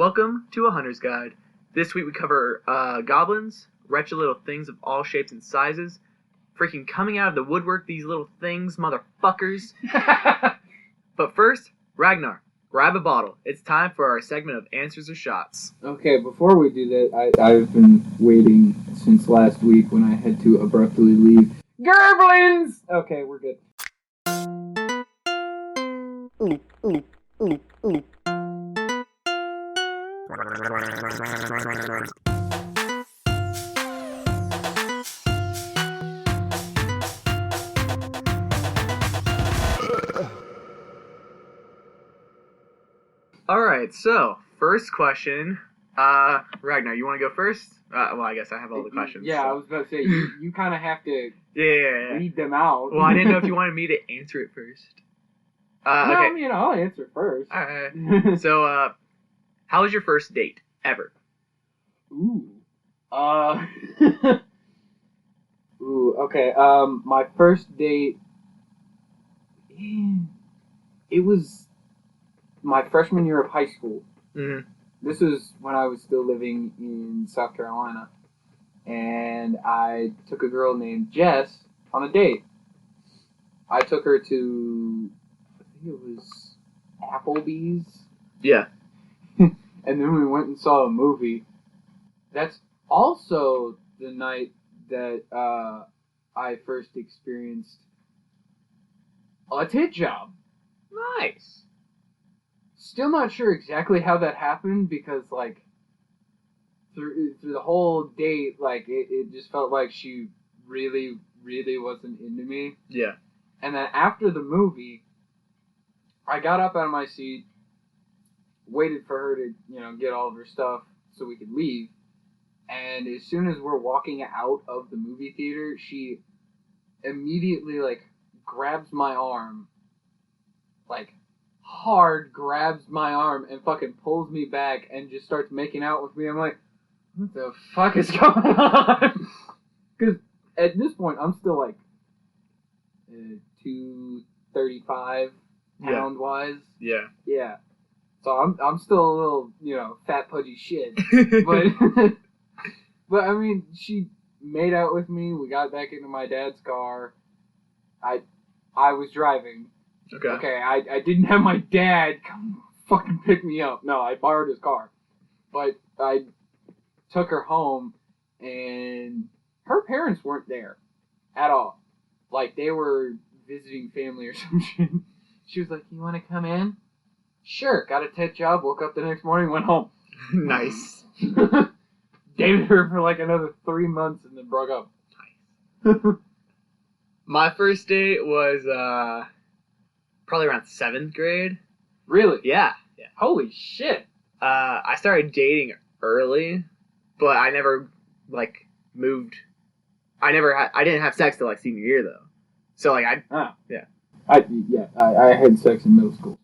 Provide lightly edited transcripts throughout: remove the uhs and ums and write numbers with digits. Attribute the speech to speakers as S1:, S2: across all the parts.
S1: Welcome to A Hunter's Guide. This week we cover goblins, wretched little things of all shapes and sizes, freaking coming out of the woodwork, these little things, motherfuckers. But first, Ragnar, grab a bottle. It's time for our segment of Answers or Shots.
S2: Okay, before we do that, I've been waiting since last week when I had to abruptly leave. Goblins! Okay, we're good.
S1: Alright, so, first question. Ragnar, you want to go first? Well, I guess I have all the questions.
S2: Yeah,
S1: so.
S2: I was about to say, you kind of have to
S1: Yeah.
S2: read them out.
S1: Well, I didn't know if you wanted me to answer it first.
S2: No,
S1: Okay.
S2: I mean, I'll answer first.
S1: Alright. So, how was your first date ever?
S2: Ooh. Ooh, okay. My first date, it was my freshman year of high school.
S1: Mm-hmm.
S2: This was when I was still living in South Carolina. And I took a girl named Jess on a date. I took her to, I think it was Applebee's.
S1: Yeah.
S2: And then we went and saw a movie. That's also the night that I first experienced a tit job.
S1: Nice.
S2: Still not sure exactly how that happened because, like, through the whole date, like, it just felt like she really, really wasn't into me.
S1: Yeah.
S2: And then after the movie, I got up out of my seat, waited for her to, get all of her stuff so we could leave. And as soon as we're walking out of the movie theater, she immediately, like, grabs my arm, like, hard grabs my arm and fucking pulls me back and just starts making out with me. I'm like, what the fuck is going on? Because at this point, I'm still, like, 235 pound-wise.
S1: Yeah.
S2: Yeah. So I'm still a little, fat, pudgy shit. But I mean, she made out with me. We got back into my dad's car. I was driving. Okay, I didn't have my dad come fucking pick me up. No, I borrowed his car. But I took her home, and her parents weren't there at all. Like, they were visiting family or some shit. She was like, you want to come in? Sure. Got a tit job, woke up the next morning, went home.
S1: Nice.
S2: Dated her for like another 3 months and then broke up.
S1: Nice. My first date was probably around 7th grade.
S2: Really?
S1: Yeah.
S2: Holy shit.
S1: I started dating early, but I never moved. I didn't have sex till like senior year though. So like
S2: I had sex in middle school.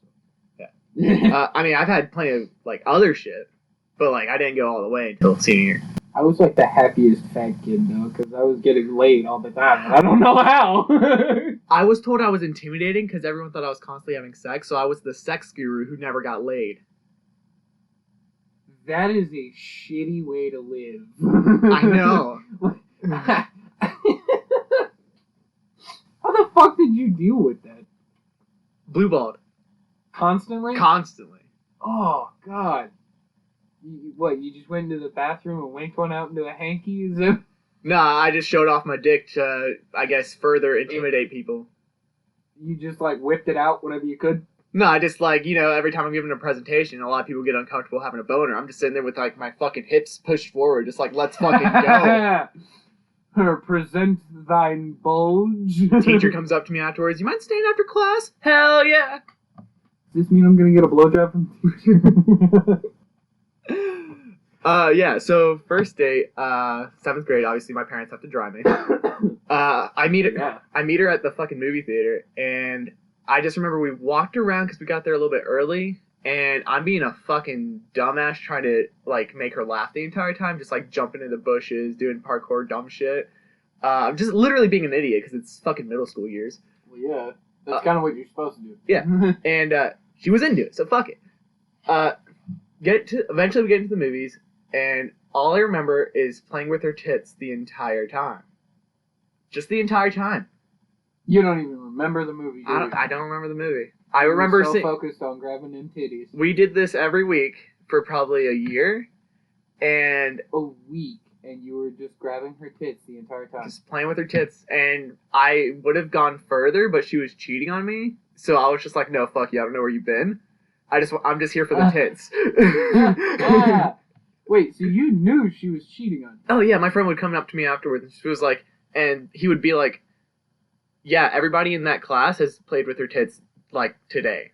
S1: Yeah. I mean, I've had plenty of like other shit, but like I didn't go all the way until senior year.
S2: I was like the happiest fat kid though, because I was getting laid all the time, and I don't know how.
S1: I was told I was intimidating because everyone thought I was constantly having sex, so I was the sex guru who never got laid.
S2: That is a shitty way to live.
S1: I know.
S2: How the fuck did you deal with that?
S1: Blue-balled.
S2: Constantly?
S1: Constantly.
S2: Oh, God. You just went into the bathroom and winked one out into a hanky? Is it?
S1: Nah, I just showed off my dick to, I guess, further intimidate people.
S2: You just, like, whipped it out whenever you could?
S1: No, I just, like, every time I'm giving a presentation, a lot of people get uncomfortable having a boner. I'm just sitting there with, like, my fucking hips pushed forward, just like, let's fucking go.
S2: Present thine bulge.
S1: Teacher comes up to me afterwards, you mind staying after class? Hell yeah!
S2: Does this mean I'm gonna get a blowjob from the teacher?
S1: Yeah, so first date, 7th grade, obviously my parents have to drive me. I meet her at the fucking movie theater, and I just remember we walked around because we got there a little bit early, and I'm being a fucking dumbass trying to, like, make her laugh the entire time, just, like, jumping in the bushes, doing parkour dumb shit. I'm just literally being an idiot because it's fucking middle school years.
S2: Well, yeah, that's kind of what you're supposed to do.
S1: Yeah, and she was into it, so fuck it. Eventually we get into the movies, and all I remember is playing with her tits the entire time. Just the entire time.
S2: You don't even remember the movie, do you?
S1: I don't remember the movie. I remember
S2: so focused on grabbing them titties.
S1: We did this every week for probably a year, and
S2: a week, and you were just grabbing her tits the entire time.
S1: Just playing with her tits, and I would have gone further, but she was cheating on me, so I was just like, no, fuck you, I don't know where you've been. I'm just here for the tits.
S2: Wait, so you knew she was cheating on you?
S1: Oh yeah, my friend would come up to me afterwards, and she was like, and he would be like, yeah, everybody in that class has played with her tits, like, today.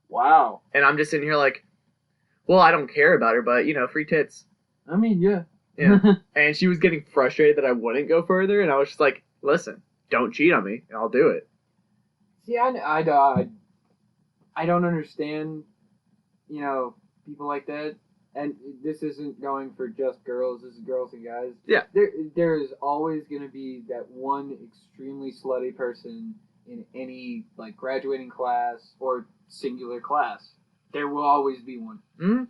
S2: Wow.
S1: And I'm just sitting here like, well, I don't care about her, but, free tits.
S2: I mean, yeah.
S1: Yeah. And she was getting frustrated that I wouldn't go further, and I was just like, listen, don't cheat on me, and I'll do it.
S2: See, I don't understand, people like that. And this isn't going for just girls. This is girls and guys.
S1: Yeah.
S2: There is always going to be that one extremely slutty person in any, graduating class or singular class. There will always be one.
S1: Mm-hmm.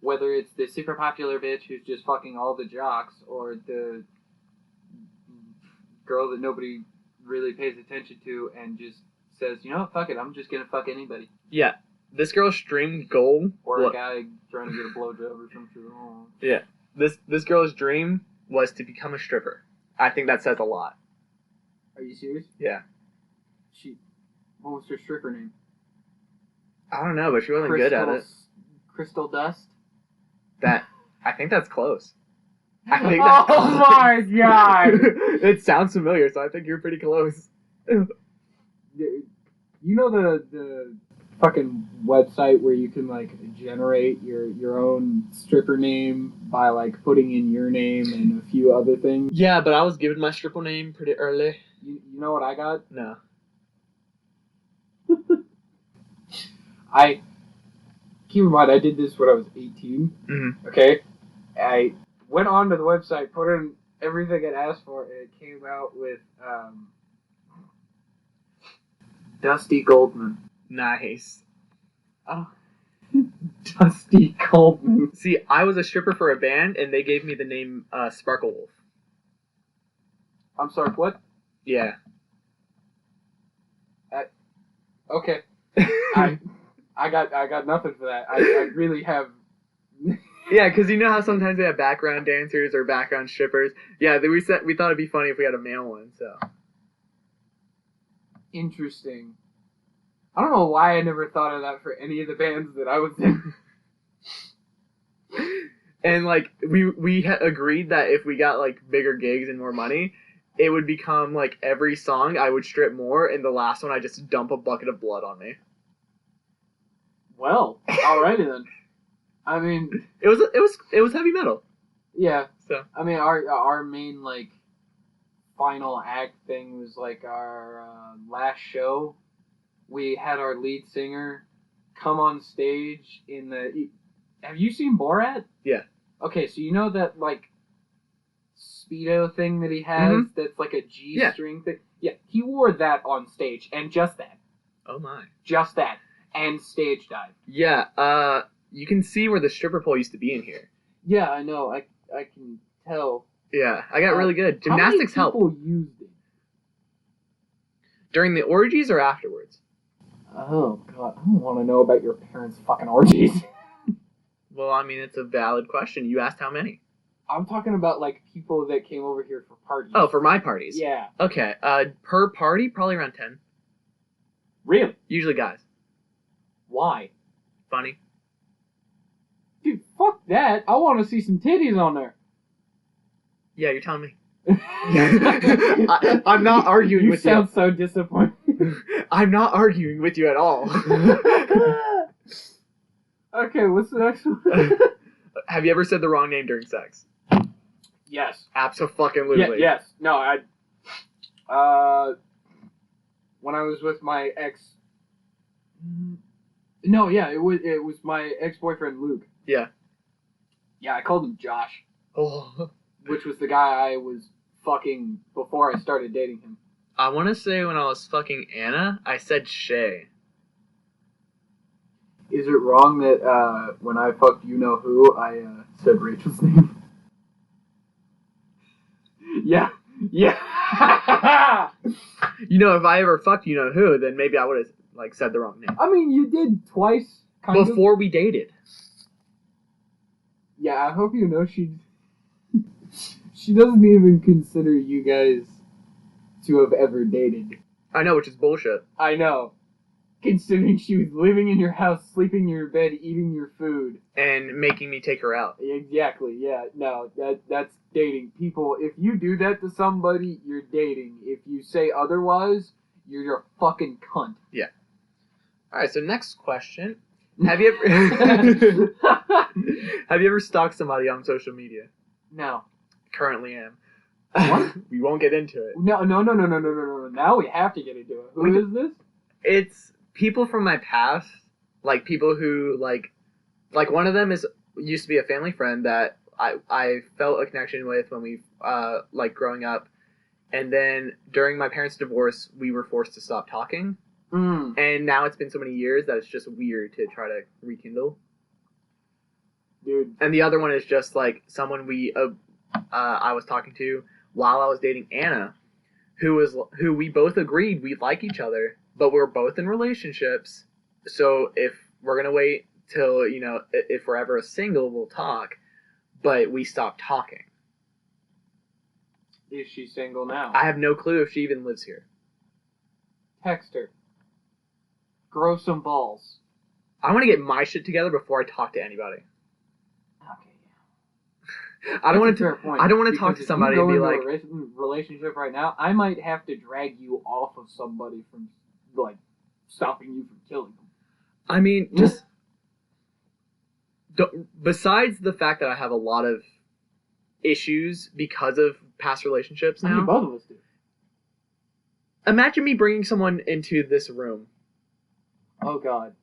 S2: Whether it's the super popular bitch who's just fucking all the jocks or the girl that nobody really pays attention to and just says, fuck it, I'm just going to fuck anybody.
S1: Yeah. This girl's dream goal...
S2: Or a guy trying to get a blowjob or something.
S1: Yeah. This girl's dream was to become a stripper. I think that says a lot.
S2: Are you serious?
S1: Yeah.
S2: What was her stripper name?
S1: I don't know, but she wasn't good at it.
S2: Crystal Dust?
S1: I think that's close. I think that's close.
S2: Oh my god!
S1: It sounds familiar, so I think you're pretty close.
S2: You know the fucking website where you can generate your own stripper name by putting in your name and a few other things?
S1: Yeah, but I was given my stripper name pretty early.
S2: You know what I got?
S1: No.
S2: Keep in mind, I did this when I was 18.
S1: Mm-hmm.
S2: Okay? I went onto the website, put in everything it asked for, and it came out with Dusty Goldman.
S1: Nice.
S2: Oh. Dusty Goldman.
S1: See, I was a stripper for a band, and they gave me the name Sparkle Wolf.
S2: I'm sorry, what?
S1: Yeah.
S2: Okay. I got nothing for that. I really have.
S1: Yeah, because you know how sometimes they have background dancers or background strippers. Yeah, we thought it'd be funny if we had a male one. So.
S2: Interesting. I don't know why I never thought of that for any of the bands that I was in.
S1: And we agreed that if we got bigger gigs and more money, it would become every song I would strip more, and the last one I just dump a bucket of blood on me.
S2: Well, alrighty then. I mean,
S1: it was heavy metal.
S2: Yeah.
S1: So
S2: I mean, our main final act thing was our last show. We had our lead singer come on stage in the. Have you seen Borat?
S1: Yeah.
S2: Okay, so you know that Speedo thing that he has that's a G-string thing? Yeah, he wore that on stage, and just that.
S1: Oh my.
S2: Just that. And stage dive.
S1: Yeah, you can see where the stripper pole used to be in here.
S2: Yeah, I know. I can tell.
S1: Yeah, I got really good. Gymnastics help.
S2: How many people used it?
S1: During the orgies or afterwards?
S2: Oh, God. I don't want to know about your parents' fucking orgies.
S1: Well, I mean, it's a valid question. You asked how many.
S2: I'm talking about, people that came over here for parties.
S1: Oh, for my parties?
S2: Yeah.
S1: Okay, per party, probably around 10.
S2: Really?
S1: Usually guys.
S2: Why?
S1: Funny.
S2: Dude, fuck that. I want to see some titties on there.
S1: Yeah, you're telling me. I'm not arguing with you.
S2: You sound so disappointed.
S1: I'm not arguing with you at all.
S2: Okay, what's the next one?
S1: Have you ever said the wrong name during sex?
S2: Yes.
S1: Abso-fucking-lutely.
S2: Yes. No, when I was with my ex... No, yeah, it was my ex-boyfriend, Luke.
S1: Yeah.
S2: Yeah, I called him Josh.
S1: Oh.
S2: Which was the guy I was fucking before I started dating him.
S1: I want to say when I was fucking Anna, I said Shay.
S2: Is it wrong that when I fucked you know who, I said Rachel's name? Yeah.
S1: You know, if I ever fucked you know who, then maybe I would have like said the wrong name.
S2: I mean, you did twice.
S1: Before we dated.
S2: Yeah, I hope you know she doesn't even consider you guys to have ever dated.
S1: I know, which is bullshit.
S2: I know. Considering she was living in your house, sleeping in your bed, eating your food.
S1: And making me take her out.
S2: Exactly, yeah. No, that's dating. People, if you do that to somebody, you're dating. If you say otherwise, you're a fucking cunt.
S1: Yeah. Alright, so next question. Have you ever have you ever stalked somebody on social media?
S2: No.
S1: Currently am.
S2: What?
S1: We won't get into it.
S2: No. Now we have to get into it. Who is this?
S1: It's people from my past, like people who like one of them used to be a family friend that I felt a connection with when we like growing up, and then during my parents' divorce we were forced to stop talking. And now it's been so many years that it's just weird to try to rekindle.
S2: Dude.
S1: And the other one is just like someone I was talking to while I was dating Anna, who we both agreed we like each other, but we're both in relationships. So if we're gonna wait till, you know, if we're ever single, we'll talk, but we stopped talking.
S2: Is she single now?
S1: I have no clue if she even lives here.
S2: Text her. Grow some balls.
S1: I want to get my shit together before I talk to anybody.
S2: Okay,
S1: yeah. I don't want to talk to somebody and be like,
S2: if you go into a relationship right now, I might have to drag you off of somebody from, like, stopping you from killing them.
S1: I mean, just besides the fact that I have a lot of issues because of past relationships now.
S2: I mean, both of us do.
S1: Imagine me bringing someone into this room.
S2: Oh god.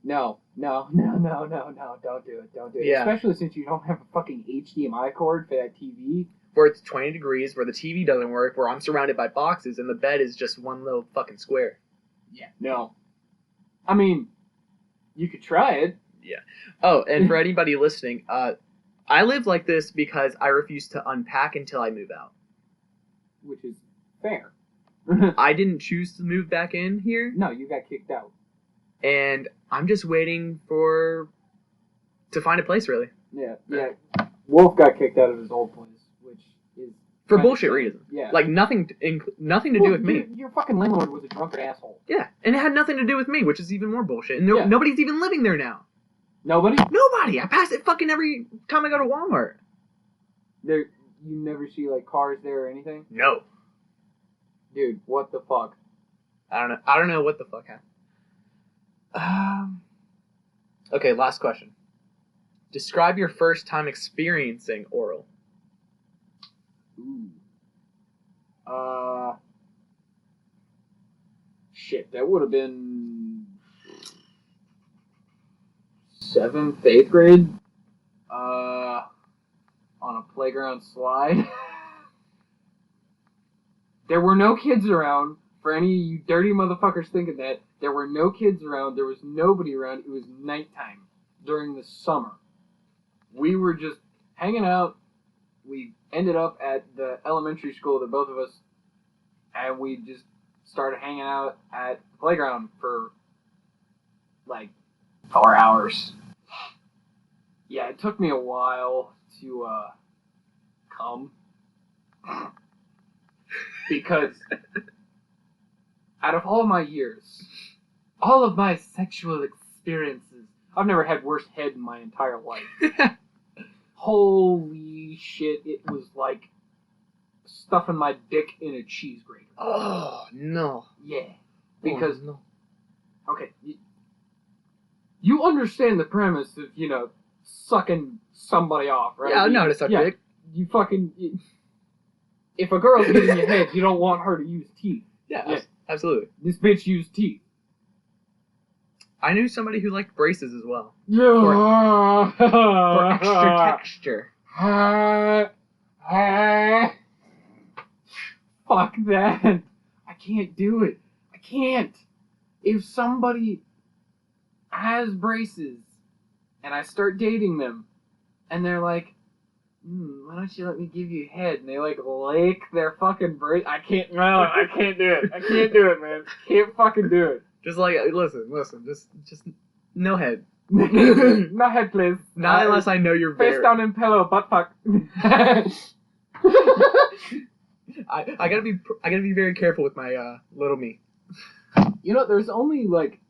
S2: No, don't do it.
S1: Yeah.
S2: Especially since you don't have a fucking HDMI cord for that TV.
S1: Where it's 20 degrees, where the TV doesn't work, where I'm surrounded by boxes, and the bed is just one little fucking square.
S2: Yeah. No. I mean, you could try it.
S1: Yeah. Oh, and for anybody listening, I live like this because I refuse to unpack until I move out.
S2: Which is fair.
S1: I didn't choose to move back in here.
S2: No, you got kicked out.
S1: And I'm just waiting to find a place, really.
S2: Yeah. Wolf got kicked out of his old place, which is...
S1: For bullshit reasons.
S2: Yeah.
S1: Like, nothing to do with me.
S2: Your fucking landlord was a drunkard asshole.
S1: Yeah, and it had nothing to do with me, which is even more bullshit. And nobody's even living there now.
S2: Nobody?
S1: Nobody! I pass it fucking every time I go to Walmart.
S2: You never see, like, cars there or anything?
S1: No.
S2: Dude, what the fuck?
S1: I don't know what the fuck happened. Okay, last question. Describe your first time experiencing oral.
S2: Ooh. Shit, that would have been 7th, 8th grade. On a playground slide. There were no kids around. For any of you dirty motherfuckers thinking that, there were no kids around. There was nobody around. It was nighttime during the summer. We were just hanging out. We ended up at the elementary school that both of us, and we just started hanging out at the playground for like 4 hours. Yeah, it took me a while to come. Because out of all my years, all of my sexual experiences, I've never had worse head in my entire life. Holy shit, it was like stuffing my dick in a cheese grater.
S1: Oh, no.
S2: Yeah. Because,
S1: no.
S2: Okay, you understand the premise of, you know, sucking somebody off, right?
S1: Yeah, I know how to suck dick.
S2: You fucking... If a girl's getting your head, you don't want her to use teeth.
S1: Yeah, absolutely.
S2: This bitch used teeth.
S1: I knew somebody who liked braces as well.
S2: Yeah.
S1: For extra texture.
S2: Fuck that. I can't do it. I can't. If somebody... has braces, and I start dating them, and they're like, why don't you let me give you head? And they like lick their fucking brace. I can't do it. I can't do it, man. Can't fucking do it.
S1: Just like, listen, just no head.
S2: No head, please.
S1: Not unless I know you're
S2: face down in pillow, butt fuck.
S1: I gotta be very careful with my little me.
S2: You know, there's only like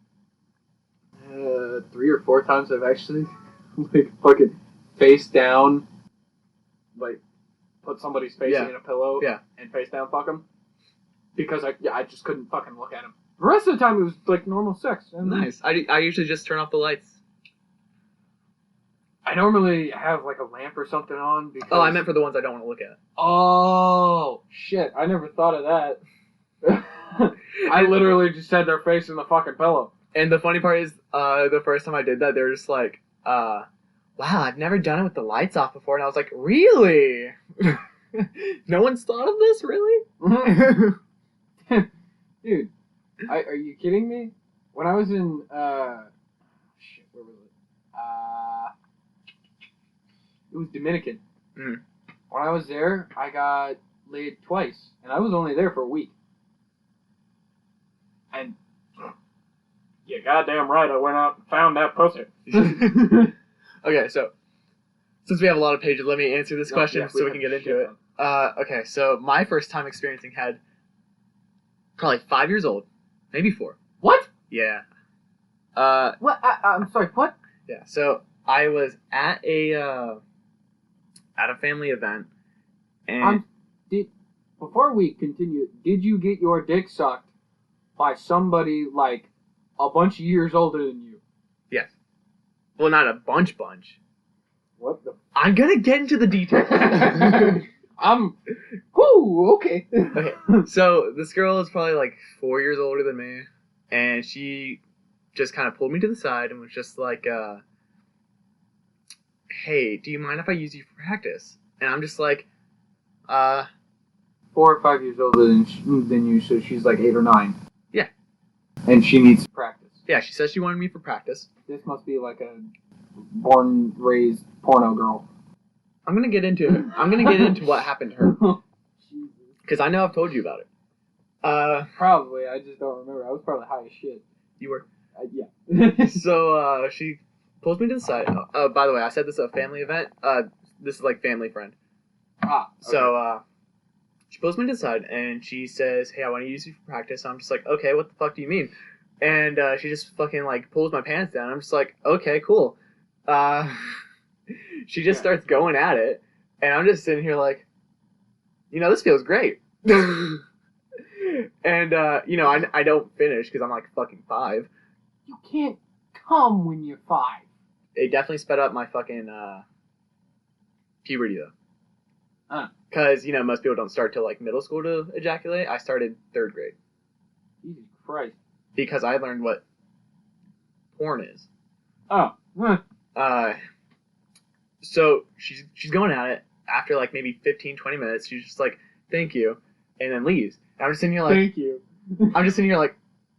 S2: 3 or 4 times I've actually like fucking face down, like put somebody's face in a pillow and face down fuck them, because I just couldn't fucking look at him. The rest of the time it was like normal sex. And
S1: nice. I usually just turn off the lights.
S2: I normally have like a lamp or something on because...
S1: Oh, I meant for the ones I don't want to look at.
S2: Oh, shit. I never thought of that. I literally just had their face in the fucking pillow.
S1: And the funny part is, the first time I did that, they were just like, wow, I've never done it with the lights off before. And I was like, really? No one's thought of this, really?
S2: Dude, are you kidding me? When I was in, shit, where was it? It was Dominican.
S1: Mm.
S2: When I was there, I got laid twice, and I was only there for a week. And you're goddamn right, I went out and found that pussy.
S1: Okay, so since we have a lot of pages, let me answer this question so we can get into it. Okay, so my first time experiencing head, probably 5 years old, maybe 4.
S2: What?
S1: Yeah.
S2: What? I'm sorry. What?
S1: Yeah. So I was at a family event, and
S2: before we continue, did you get your dick sucked by somebody like a bunch of years older than you?
S1: Yes. Well, not a bunch.
S2: What the?
S1: I'm gonna get into the details.
S2: Okay.
S1: Okay. So this girl is probably like 4 years older than me, and she just kind of pulled me to the side and was just like, hey, do you mind if I use you for practice? And I'm just like,
S2: 4 or 5 years older than you, so she's like 8 or 9.
S1: Yeah.
S2: And she needs practice.
S1: Yeah, she says she wanted me for practice.
S2: This must be like a born, raised porno girl.
S1: I'm gonna get into it. I'm gonna get into what happened to her.
S2: Jesus.
S1: Because I know I've told you about it.
S2: Probably. I just don't remember. I was probably high as shit.
S1: You were?
S2: Yeah.
S1: So, she pulls me to the side. By the way, I said this is a family event. This is like family friend.
S2: Okay.
S1: So, she pulls me to the side and she says, hey, I want to use you for practice. I'm just like, okay, what the fuck do you mean? And, she just fucking, like, pulls my pants down. I'm just like, okay, cool. She just starts going at it. And I'm just sitting here like, this feels great. And, I don't finish because I'm like fucking 5.
S2: You can't come when you're 5.
S1: It definitely sped up my fucking puberty though. Because, most people don't start till like middle school to ejaculate. I started 3rd grade.
S2: Jesus Christ.
S1: Because I learned what porn is.
S2: Oh.
S1: So she's going at it. After like maybe 15, 20 minutes, she's just like, thank you. And then leaves. And I'm just sitting here like,
S2: thank you.
S1: I'm just sitting here like,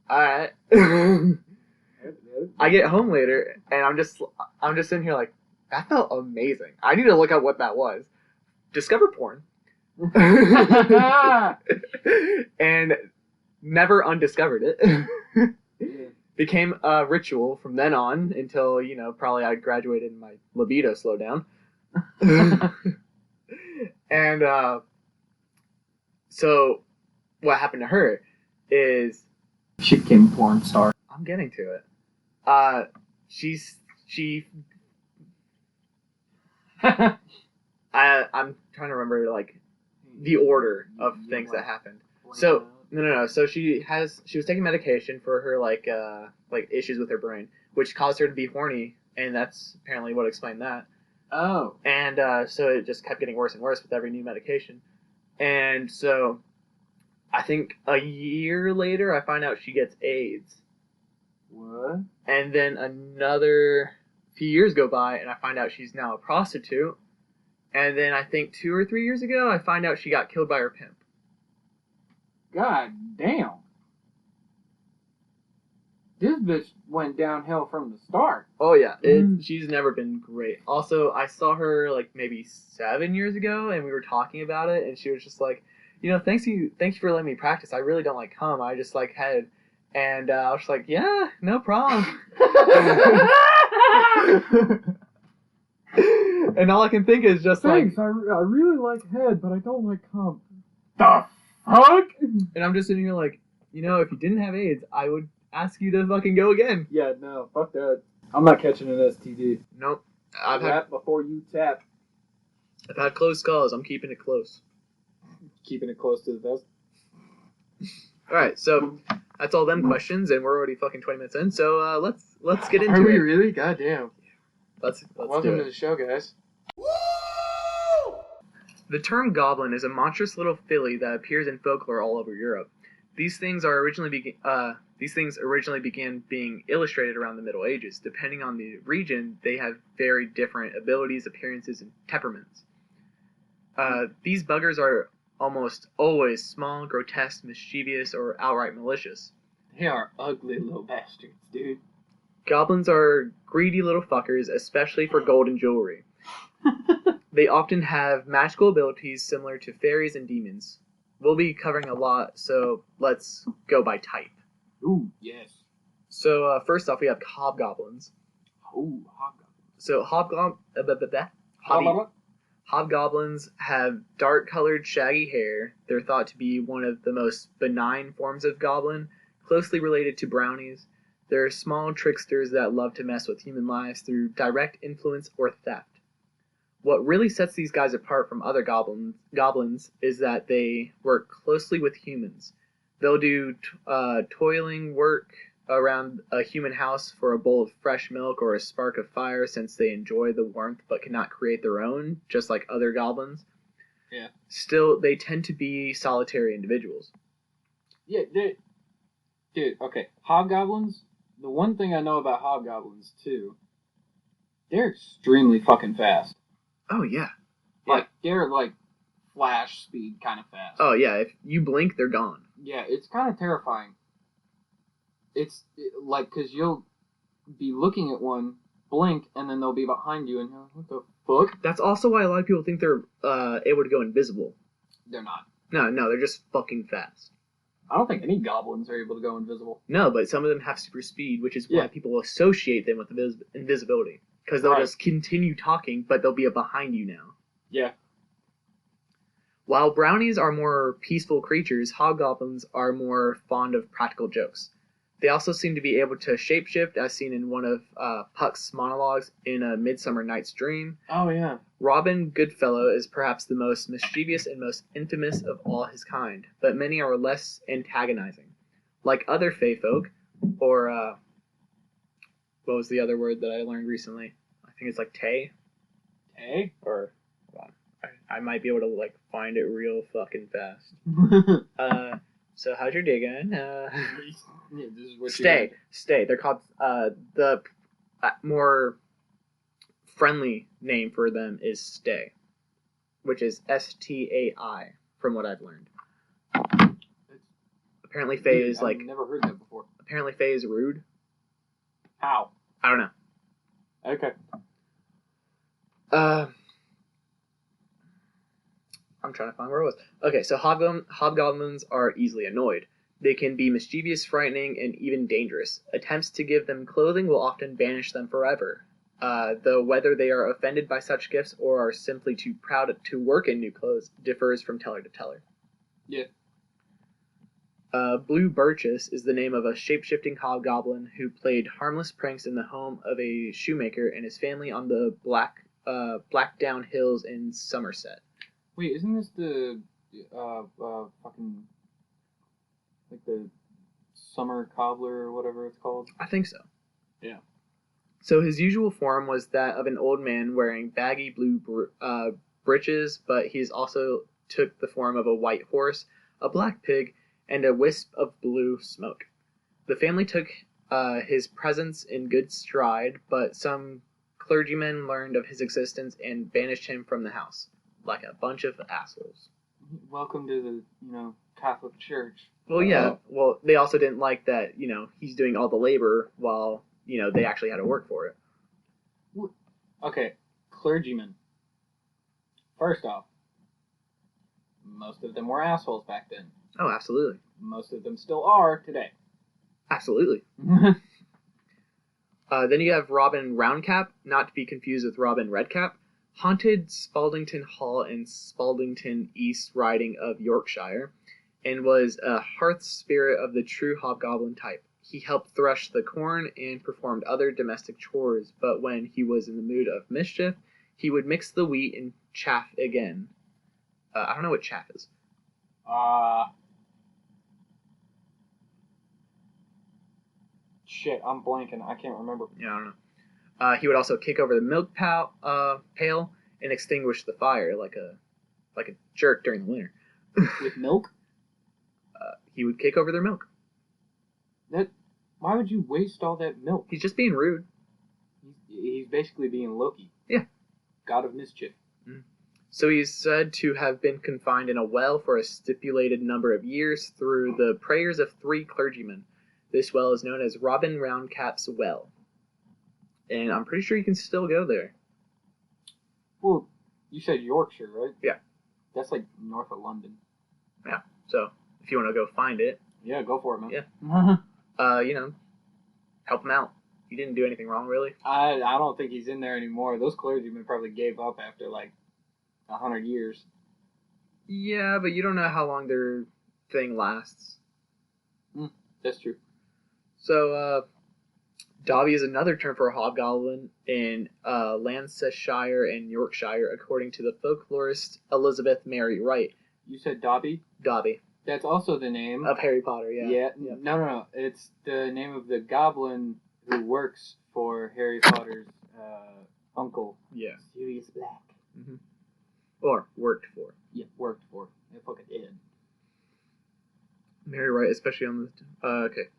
S1: alright. I get home later and I'm just sitting here like, that felt amazing. I need to look up what that was. Discover porn. And never undiscovered it. Became a ritual from then on until, probably I graduated and my libido slowed down. And so what happened to her is
S2: she became a porn star.
S1: I'm getting to it. I'm trying to remember like the order of things that happened. So no. So she was taking medication for her like issues with her brain, which caused her to be horny, and that's apparently what explained that.
S2: Oh.
S1: And so it just kept getting worse and worse with every new medication. And so I think a year later I find out she gets AIDS.
S2: What?
S1: And then another few years go by and I find out she's now a prostitute. And then I think 2 or 3 years ago I find out she got killed by her pimp.
S2: God damn. This bitch went downhill from the start.
S1: Oh yeah, she's never been great. Also, I saw her like maybe 7 years ago, and we were talking about it, and she was just like, thanks you for letting me practice. I really don't like cum. I just like head, and I was just like, yeah, no problem. And all I can think is just
S2: thanks, I really like head, but I don't like cum. The fuck?
S1: And I'm just sitting here like, if you didn't have AIDS, I would ask you to fucking go again.
S2: Yeah, no, fuck that. I'm not catching an STD.
S1: Nope.
S2: I've had before you tap.
S1: I've had close calls. I'm keeping it close.
S2: Keeping it close to the vest.
S1: Alright, so that's all them questions, and we're already fucking 20 minutes in, so let's get into it.
S2: Are we really? Goddamn.
S1: Let's
S2: Welcome to the show, guys.
S1: The term goblin is a monstrous little filly that appears in folklore all over Europe. These things originally began being illustrated around the Middle Ages. Depending on the region, they have very different abilities, appearances, and temperaments. These buggers are almost always small, grotesque, mischievous, or outright malicious.
S2: They are ugly little bastards, dude.
S1: Goblins are greedy little fuckers, especially for gold and jewelry. They often have magical abilities similar to fairies and demons. We'll be covering a lot, so let's go by type.
S2: Ooh, yes.
S1: So first off, we have hobgoblins.
S2: Ooh, hobgoblins.
S1: So hobgoblins have dark-colored, shaggy hair. They're thought to be one of the most benign forms of goblin, closely related to brownies. They're small tricksters that love to mess with human lives through direct influence or theft. What really sets these guys apart from other goblins is that they work closely with humans. They'll do toiling work around a human house for a bowl of fresh milk or a spark of fire, since they enjoy the warmth but cannot create their own, just like other goblins.
S2: Yeah.
S1: Still, they tend to be solitary individuals.
S2: Yeah, dude, okay. Hobgoblins, the one thing I know about hobgoblins, too, they're extremely fucking fast.
S1: Oh, yeah.
S2: Like, they're like flash speed kind of fast.
S1: Oh, yeah. If you blink, they're gone.
S2: Yeah, it's kind of terrifying. It's like, because you'll be looking at one, blink, and then they'll be behind you, and you're like, what the fuck?
S1: That's also why a lot of people think they're able to go invisible.
S2: They're not.
S1: No, they're just fucking fast.
S2: I don't think any goblins are able to go invisible.
S1: No, but some of them have super speed, which is why people associate them with invisibility. Because they'll just continue talking, but they'll be behind you now.
S2: Yeah.
S1: While brownies are more peaceful creatures, hobgoblins are more fond of practical jokes. They also seem to be able to shapeshift, as seen in one of Puck's monologues in A Midsummer Night's Dream.
S2: Oh, yeah.
S1: Robin Goodfellow is perhaps the most mischievous and most infamous of all his kind, but many are less antagonizing. Like other fae folk, or what was the other word that I learned recently? I think it's like tay.
S2: Tay?
S1: Or, hold on. I might be able to like find it real fucking fast. So how's your day going?
S2: This is what
S1: stay. They're called the more friendly name for them is stay, which is STAI, from what I've learned. Apparently, fae is like.
S2: I've never heard that before.
S1: Apparently, fae is rude.
S2: How?
S1: I don't know.
S2: Okay.
S1: I'm trying to find where it was. Okay, so hobgoblins are easily annoyed. They can be mischievous, frightening, and even dangerous. Attempts to give them clothing will often banish them forever. Though whether they are offended by such gifts or are simply too proud to work in new clothes differs from teller to teller.
S2: Yeah.
S1: Blue Birchus is the name of a shape-shifting hobgoblin who played harmless pranks in the home of a shoemaker and his family on the Blackdown Hills in Somerset.
S2: Wait, isn't this the fucking like the summer cobbler or whatever it's called?
S1: I think so.
S2: Yeah.
S1: So his usual form was that of an old man wearing baggy blue breeches, but he's also took the form of a white horse, a black pig, and a wisp of blue smoke. The family took his presence in good stride, but some clergymen learned of his existence and banished him from the house. Like a bunch of assholes.
S2: Welcome to the, Catholic Church.
S1: Well, yeah. Well, they also didn't like that, he's doing all the labor while, they actually had to work for it.
S2: Okay, clergymen. First off, most of them were assholes back then.
S1: Oh, absolutely.
S2: Most of them still are today.
S1: Absolutely. Then you have Robin Roundcap, not to be confused with Robin Redcap, haunted Spaldington Hall in Spaldington East Riding of Yorkshire, and was a hearth spirit of the true hobgoblin type. He helped thresh the corn and performed other domestic chores, but when he was in the mood of mischief, he would mix the wheat and chaff again. I don't know what chaff is.
S2: Shit, I'm blanking. I can't remember.
S1: Yeah, I don't know. He would also kick over the milk pail and extinguish the fire like a jerk during the winter.
S2: With milk?
S1: He would kick over their milk.
S2: Why would you waste all that milk?
S1: He's just being rude.
S2: He's basically being Loki.
S1: Yeah.
S2: God of mischief.
S1: Mm. So he's said to have been confined in a well for a stipulated number of years through the prayers of 3 clergymen. This well is known as Robin Roundcap's Well. And I'm pretty sure you can still go there.
S2: Well, you said Yorkshire, right?
S1: Yeah.
S2: That's like north of London.
S1: Yeah. So if you want to go find it.
S2: Yeah, go for it, man.
S1: Yeah. Help him out. He didn't do anything wrong, really.
S2: I don't think he's in there anymore. Those clergymen probably gave up after like 100 years.
S1: Yeah, but you don't know how long their thing lasts.
S2: That's true.
S1: So, Dobby is another term for a hobgoblin in Lancashire and Yorkshire, according to the folklorist Elizabeth Mary Wright.
S2: You said Dobby?
S1: Dobby.
S2: That's also the name
S1: of Harry Potter, yeah.
S2: Yeah. No. It's the name of the goblin who works for Harry Potter's uncle.
S1: Yeah.
S2: Sirius Black.
S1: Mm-hmm. Or worked for.
S2: Yeah, worked for. They fucking did.
S1: Mary Wright, especially on the... okay.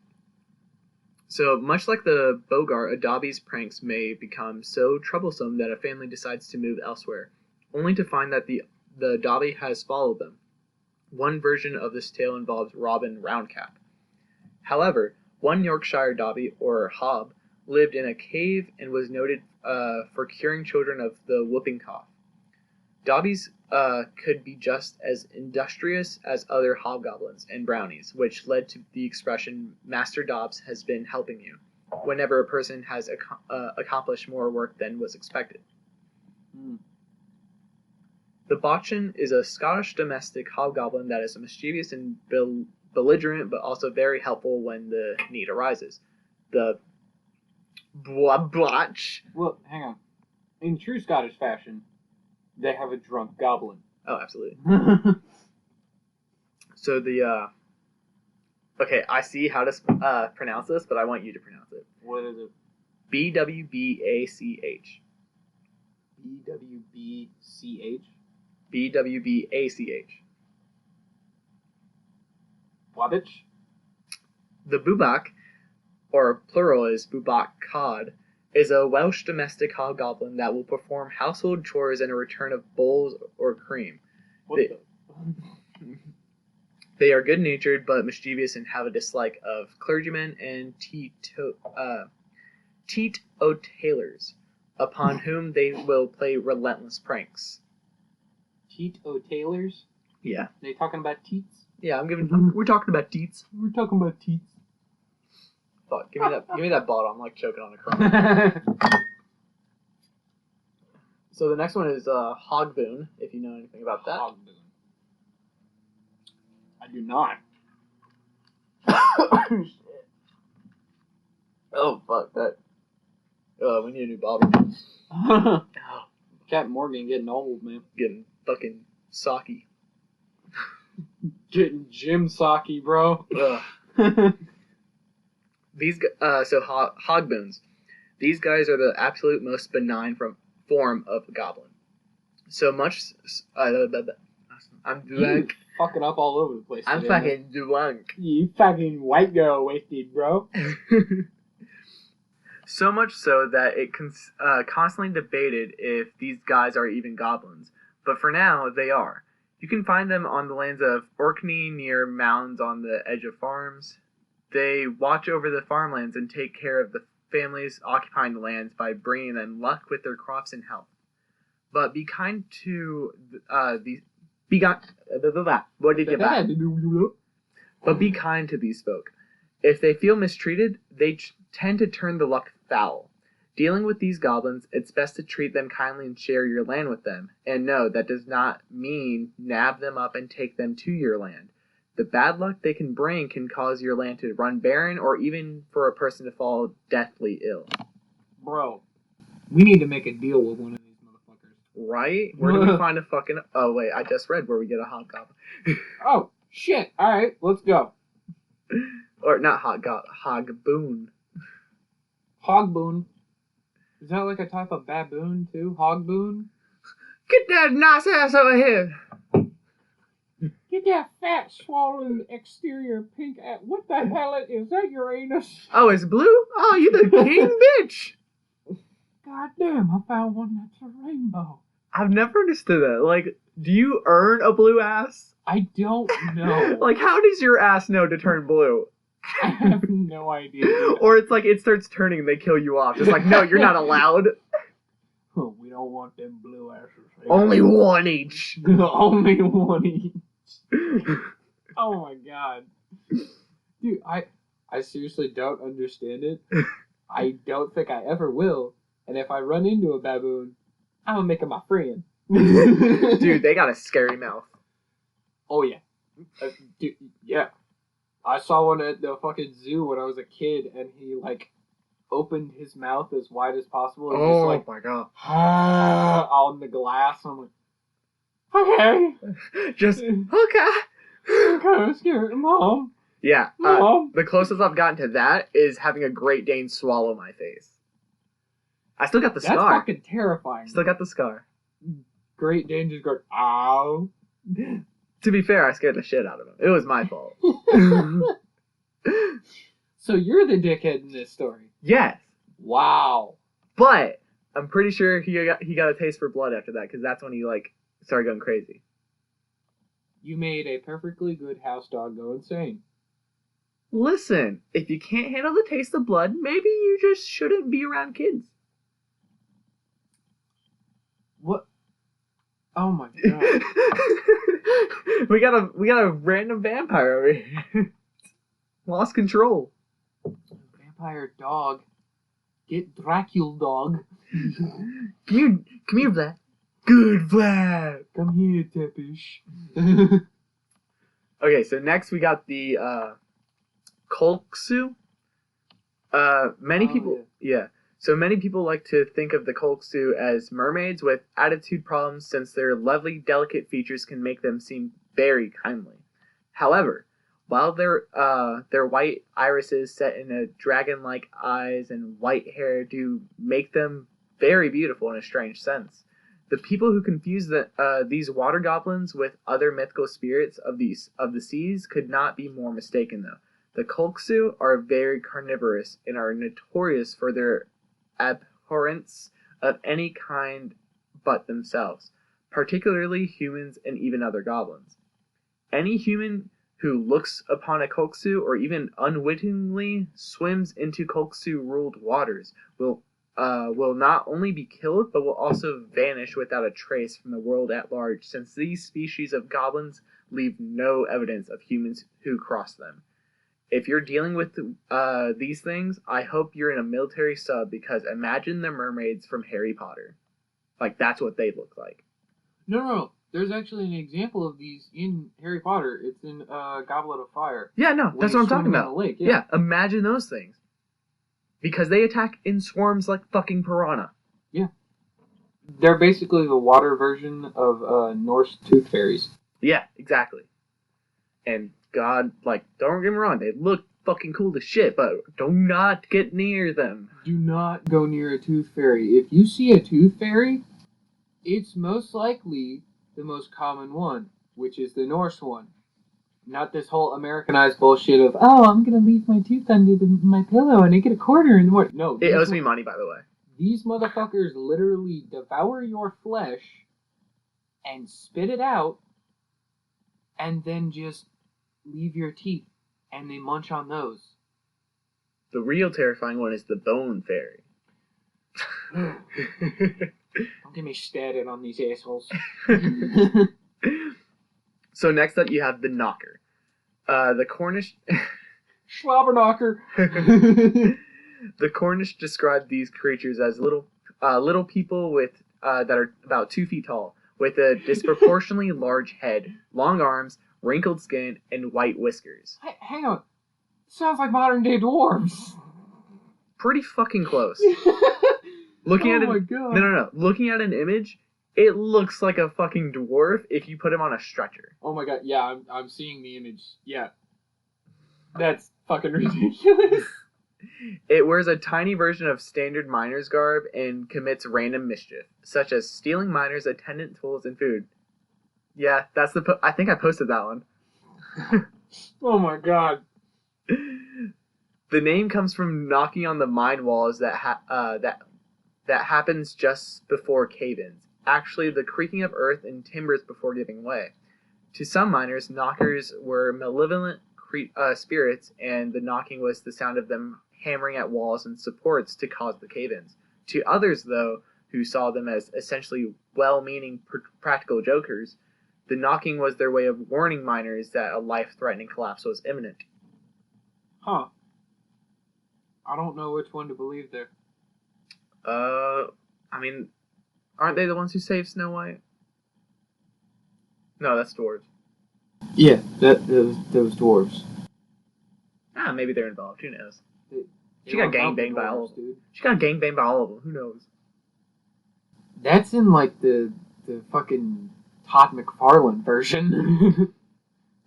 S1: So, much like the Bogart, a Dobby's pranks may become so troublesome that a family decides to move elsewhere, only to find that the Dobby has followed them. One version of this tale involves Robin Roundcap. However, one Yorkshire Dobby, or Hob, lived in a cave and was noted for curing children of the whooping cough. Dobbies could be just as industrious as other hobgoblins and brownies, which led to the expression, Master Dobbs has been helping you, whenever a person has accomplished more work than was expected. The Botchan is a Scottish domestic hobgoblin that is mischievous and belligerent, but also very helpful when the need arises. The Botch...
S2: Well, hang on. In true Scottish fashion, they have a drunk goblin.
S1: Oh, absolutely. So the... Okay, I see how to pronounce this, but I want you to pronounce it.
S2: What is it?
S1: B-W-B-A-C-H.
S2: B-W-B-C-H?
S1: B-W-B-A-C-H.
S2: Wabbitch?
S1: The Bubak, or plural is Bubak Cod, is a Welsh domestic hobgoblin that will perform household chores in a return of bowls or cream. They are good-natured but mischievous and have a dislike of clergymen and teetotalers, upon whom they will play relentless pranks.
S2: Teetotalers?
S1: Yeah.
S2: They talking about teats?
S1: Yeah, we're talking about teats.
S2: We're talking about teats.
S1: Fuck, give me that bottle. I'm like choking on a crumb. So the next one is Hogboon, if you know anything about that.
S2: Hogboon. I do not.
S1: Shit. Oh fuck that. We need a new bottle.
S2: Captain Morgan getting old, man.
S1: Getting fucking socky.
S2: Getting Jim socky, bro.
S1: These Hogboons. These guys are the absolute most benign form of goblin. So much. I'm drunk.
S2: Fucking up all over the place.
S1: I'm
S2: today,
S1: fucking drunk.
S2: You fucking white girl wasted, bro.
S1: So much so that it constantly debated if these guys are even goblins. But for now, they are. You can find them on the lands of Orkney near mounds on the edge of farms. They watch over the farmlands and take care of the families occupying the lands by bringing them luck with their crops and health. But be kind to But be kind to these folk. If they feel mistreated, they tend to turn the luck foul. Dealing with these goblins, it's best to treat them kindly and share your land with them. And no, that does not mean nab them up and take them to your land. The bad luck they can bring can cause your land to run barren or even for a person to fall deathly ill.
S2: Bro, we need to make a deal with one of these motherfuckers.
S1: Right? Where do we find a fucking... Oh, wait, I just read where we get a hobgoblin.
S2: Oh, shit. Alright, let's go.
S1: Or not hogboon.
S2: Hogboon. Is that like a type of baboon, too? Hogboon?
S1: Get that nice ass over here.
S2: Get that fat, swollen, exterior pink ass. What the hell is that, Uranus?
S1: Oh, it's blue? Oh, you the king, bitch.
S2: God damn, I found one that's a rainbow.
S1: I've never understood that. Like, do you earn a blue ass?
S2: I don't know.
S1: Like, how does your ass know to turn blue?
S2: I have no idea.
S1: Or it's like it starts turning and they kill you off. It's like, no, you're not allowed.
S2: Oh, we don't want them blue asses.
S1: Only one each.
S2: Only one each. Oh my god. Dude, I seriously don't understand it. I don't think I ever will. And if I run into a baboon, I'm gonna make him my friend.
S1: Dude, they got a scary mouth.
S2: Oh yeah. Dude, yeah. I saw one at the fucking zoo when I was a kid, and he, like, opened his mouth as wide as possible. And
S1: oh,
S2: just, like,
S1: my God.
S2: On the glass. I'm like, okay.
S1: Just, okay.
S2: I'm kind of scared. Mom.
S1: Yeah.
S2: Mom.
S1: The closest I've gotten to that is having a Great Dane swallow my face. I still got the scar.
S2: That's fucking terrifying.
S1: Still got the scar.
S2: Great Dane just goes, ow.
S1: To be fair, I scared the shit out of him. It was my fault.
S2: So you're the dickhead in this story?
S1: Yes.
S2: Wow.
S1: But I'm pretty sure he got a taste for blood after that, because that's when he, like, started going crazy.
S2: You made a perfectly good house dog go insane.
S1: Listen, if you can't handle the taste of blood, maybe you just shouldn't be around kids.
S2: What? Oh my god.
S1: we got a random vampire over here. Lost control.
S2: Vampire dog. Get Dracula dog.
S1: Come here, Vlad. Good Vlad.
S2: Come here, Tepish.
S1: Okay, so next we got the Kolksu. Many people, yeah. So many people like to think of the Kolksu as mermaids with attitude problems, since their lovely, delicate features can make them seem very kindly. However, while their white irises set in a dragon-like eyes and white hair do make them very beautiful in a strange sense, the people who confuse these water goblins with other mythical spirits of the seas could not be more mistaken, though. The Kolksu are very carnivorous and are notorious for their abhorrence of any kind but themselves, particularly humans and even other goblins. Any human who looks upon a Kolksu or even unwittingly swims into Kolksu-ruled waters will not only be killed, but will also vanish without a trace from the world at large, since these species of goblins leave no evidence of humans who cross them. If you're dealing with these things, I hope you're in a military sub, because imagine the mermaids from Harry Potter. Like, that's what they look like.
S2: No. There's actually an example of these in Harry Potter. It's in Goblet of Fire.
S1: Yeah, no, that's what I'm talking about.
S2: Lake,
S1: yeah, imagine those things. Because they attack in swarms like fucking piranha.
S2: Yeah. They're basically the water version of Norse tooth fairies.
S1: Yeah, exactly. And God, like, don't get me wrong, they look fucking cool as shit, but do not get near them.
S2: Do not go near a tooth fairy. If you see a tooth fairy, it's most likely the most common one, which is the Norse one. Not this whole Americanized bullshit of, oh, I'm gonna leave my tooth under my pillow and I get a quarter in the morning. No.
S1: It owes me money, by the way.
S2: These motherfuckers literally devour your flesh and spit it out and then just leave your teeth, and they munch on those.
S1: The real terrifying one is the bone fairy.
S2: Don't get me started on these assholes.
S1: So next up, you have the knocker. The Cornish...
S2: Schlobberknocker.
S1: The Cornish described these creatures as little people with that are about 2 feet tall, with a disproportionately large head, long arms, wrinkled skin, and white whiskers.
S2: Hey, hang on. Sounds like modern day dwarves.
S1: Pretty fucking close. Looking
S2: oh
S1: at
S2: my god.
S1: No. Looking at an image, it looks like a fucking dwarf if you put him on a stretcher.
S2: Oh my god, yeah, I'm seeing the image. Yeah. That's fucking ridiculous.
S1: It wears a tiny version of standard miner's garb and commits random mischief, such as stealing miners' attendant tools and food. Yeah, that's I think I posted that one.
S2: Oh my god.
S1: The name comes from knocking on the mine walls that happens just before cave-ins. Actually, the creaking of earth and timbers before giving way. To some miners, knockers were malevolent spirits, and the knocking was the sound of them hammering at walls and supports to cause the cave-ins. To others, though, who saw them as essentially well-meaning practical jokers, the knocking was their way of warning miners that a life-threatening collapse was imminent.
S2: Huh. I don't know which one to believe there.
S1: I mean, aren't they the ones who saved Snow White? No, that's dwarves.
S2: Yeah, those dwarves.
S1: Maybe they're involved. Who knows?
S2: She
S1: got gangbanged by all of them. She got gangbanged by all of them. Who knows?
S2: That's in like the fucking Todd McFarlane version.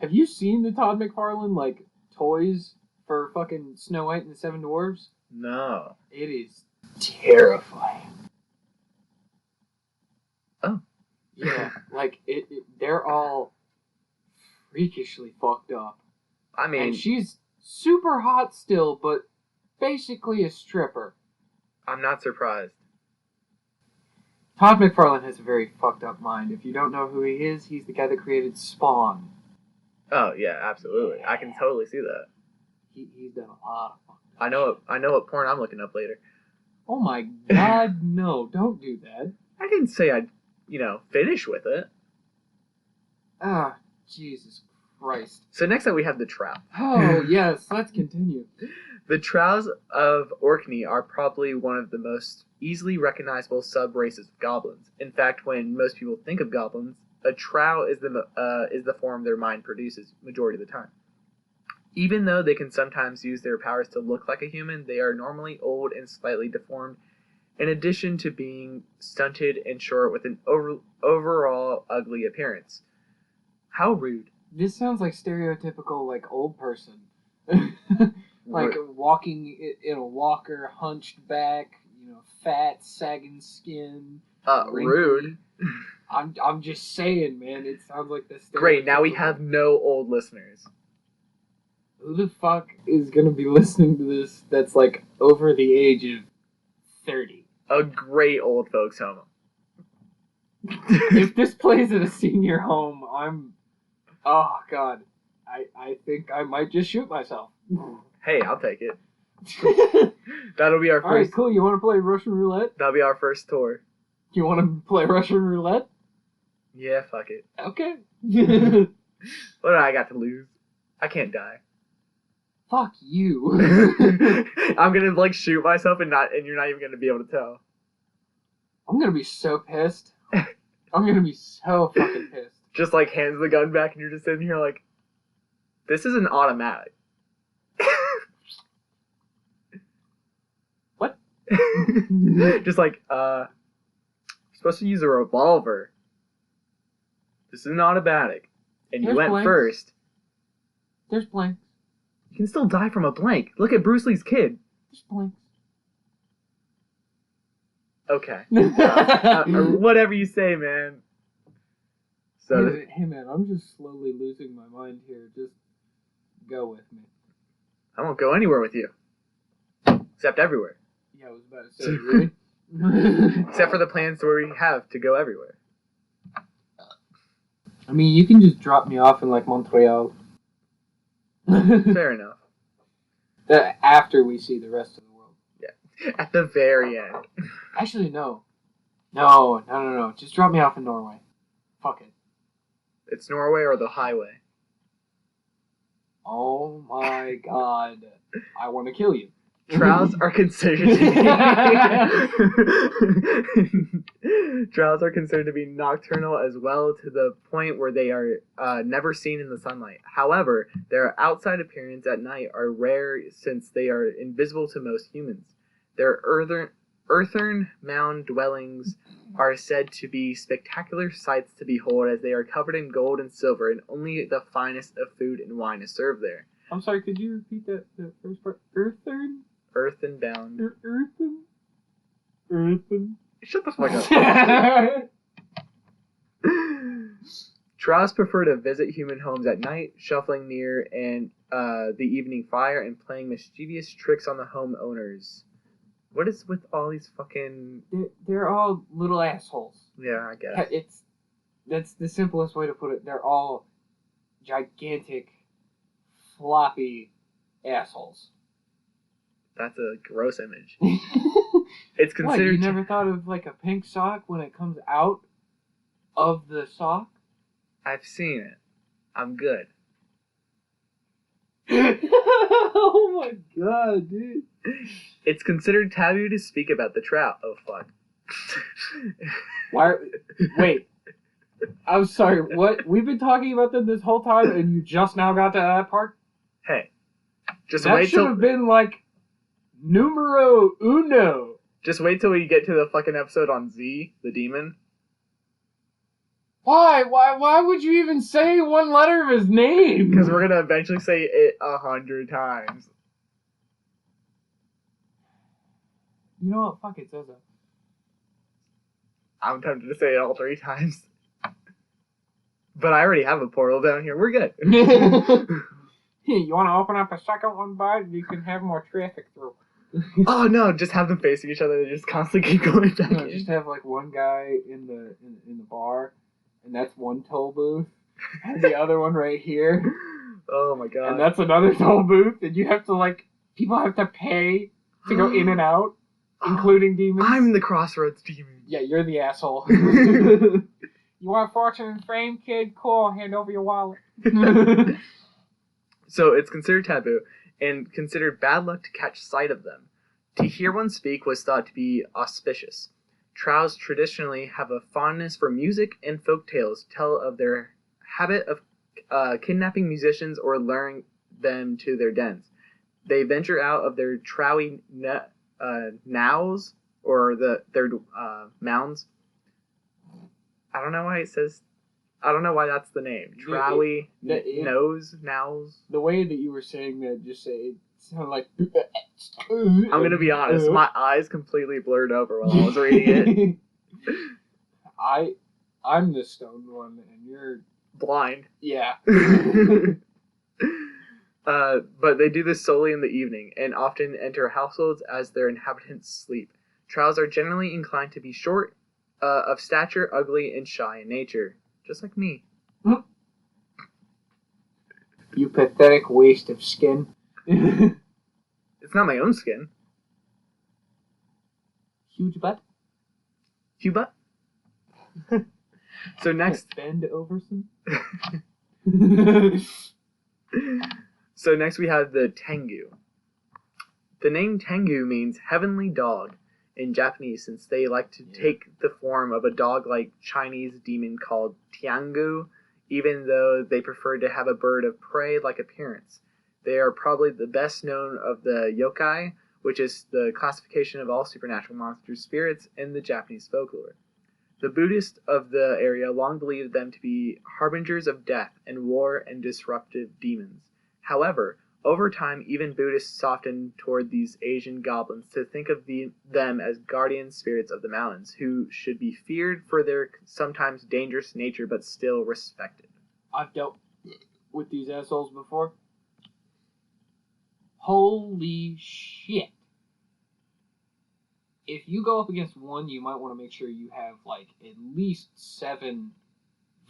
S2: Have you seen the Todd McFarlane like toys for fucking Snow White and the Seven Dwarfs?
S1: No.
S2: It is terrifying.
S1: Oh.
S2: Yeah, like they're all freakishly fucked up.
S1: I mean,
S2: and she's super hot still, but basically a stripper.
S1: I'm not surprised.
S2: Todd McFarlane has a very fucked up mind. If you don't know who he is, he's the guy that created Spawn.
S1: Oh yeah, absolutely. I can totally see that.
S2: He's done a lot of fucked up
S1: I know what porn I'm looking up later.
S2: Oh my god, no, don't do that.
S1: I didn't say I'd, finish with it.
S2: Ah, Jesus Christ.
S1: So next up we have the Trow.
S2: Oh, yes, let's continue.
S1: The Trows of Orkney are probably one of the most easily recognizable sub-races of goblins. In fact, when most people think of goblins, a Trow is the form their mind produces majority of the time. Even though they can sometimes use their powers to look like a human, they are normally old and slightly deformed, in addition to being stunted and short with an overall ugly appearance. How rude.
S2: This sounds like stereotypical, like, old person. Like, walking in a walker, hunched back, fat, sagging skin.
S1: Rude.
S2: I'm just saying, man, it sounds like this.
S1: Great, now we have no old listeners.
S2: Who the fuck is gonna be listening to this that's, like, over the age of 30?
S1: A great old folks home.
S2: If this plays at a senior home, oh god, I think I might just shoot myself.
S1: Hey, I'll take it. That'll be our first.
S2: Alright, cool, you wanna play Russian roulette?
S1: That'll be our first tour.
S2: You wanna play Russian roulette?
S1: Yeah, fuck it.
S2: Okay.
S1: What do I got to lose? I can't die.
S2: Fuck you.
S1: I'm gonna shoot myself and you're not even gonna be able to tell.
S2: I'm gonna be so pissed. I'm gonna be so fucking pissed.
S1: Just hands the gun back and you're just sitting here like, this is an automatic.
S2: What?
S1: Just you're supposed to use a revolver. This is an automatic. And you went
S2: blanks.
S1: first.
S2: There's blanks.
S1: You can still die from a blank. Look at Bruce Lee's kid.
S2: There's blanks.
S1: Okay. Whatever you say, man. So
S2: hey man, I'm just slowly losing my mind here. Just go with me.
S1: I won't go anywhere with you. Except everywhere.
S2: Yeah, I was about to say, really?
S1: Except for the plans where we have to go everywhere.
S2: I mean, you can just drop me off in, like, Montreal.
S1: Fair enough.
S2: After we see the rest of the world.
S1: Yeah. At the very end.
S2: Actually, no. No. Just drop me off in Norway. Fuck it.
S1: It's Norway or the highway.
S2: Oh my god. I want to kill you.
S1: Trouts are considered to be Trouts are considered to be nocturnal as well, to the point where they are never seen in the sunlight. However, their outside appearance at night are rare since they are invisible to most humans. Their earthen mound dwellings are said to be spectacular sights to behold, as they are covered in gold and silver, and only the finest of food and wine is served there.
S2: I'm sorry, could you repeat that first part? Earthen?
S1: Earthen-bound.
S2: Earthen?
S1: Shut the fuck up. Trouts prefer to visit human homes at night, shuffling near the evening fire and playing mischievous tricks on the homeowners. What is with all these fucking...
S2: They're all little assholes.
S1: Yeah, I guess.
S2: That's the simplest way to put it. They're all gigantic, floppy assholes.
S1: That's a gross image. It's considered...
S2: What, you never thought of, like, a pink sock when it comes out of the sock?
S1: I've seen it. I'm good.
S2: Oh my god, dude.
S1: It's considered taboo to speak about the trout. Oh, fuck.
S2: Wait. I'm sorry, what? We've been talking about them this whole time and you just now got to that part?
S1: Hey.
S2: That should have been, like, numero uno.
S1: Just wait till we get to the fucking episode on Z, the demon.
S2: Why? Why would you even say one letter of his name?
S1: Because we're gonna eventually say it 100 times.
S2: You know what? Fuck it, Zozo.
S1: I'm tempted to say it all 3 times. But I already have a portal down here. We're good.
S2: You want to open up a second one, bud? You can have more traffic through.
S1: Oh no! Just have them facing each other and just constantly keep going back.
S2: No, just have like one guy in the bar, and that's one toll booth, and the other one right here.
S1: Oh my god!
S2: And that's another toll booth, and you have to people have to pay to go in and out, including demons.
S1: I'm the Crossroads demon.
S2: Yeah, you're the asshole. You want fortune and fame, kid? Cool. Hand over your wallet.
S1: So it's considered taboo and considered bad luck to catch sight of them. To hear one speak was thought to be auspicious. Trouts traditionally have a fondness for music, and folk tales tell of their habit of kidnapping musicians or luring them to their dens. They venture out of their trowy nows, or their mounds. I don't know why that's the name. Trowy, nows.
S2: The way that you were saying that just say it sounded like...
S1: I'm gonna be honest, my eyes completely blurred over while I was reading
S2: it. I'm the stoned one, and you're...
S1: blind.
S2: Yeah.
S1: But they do this solely in the evening, and often enter households as their inhabitants sleep. Trouts are generally inclined to be short, of stature, ugly, and shy in nature. Just like me.
S2: You pathetic waste of skin.
S1: It's not my own skin.
S2: Huge butt?
S1: Huge butt? So next...
S2: Bend Overson?
S1: So next we have the Tengu. The name Tengu means heavenly dog in Japanese, since they like to take the form of a dog-like Chinese demon called Tiangu, even though they prefer to have a bird of prey-like appearance. They are probably the best known of the yokai, which is the classification of all supernatural monsters spirits in the Japanese folklore. The Buddhists of the area long believed them to be harbingers of death and war and disruptive demons. However, over time, even Buddhists softened toward these Asian goblins to think of them as guardian spirits of the mountains, who should be feared for their sometimes dangerous nature, but still respected.
S2: I've dealt with these assholes before. Holy shit. If you go up against one, you might want to make sure you have, at least 7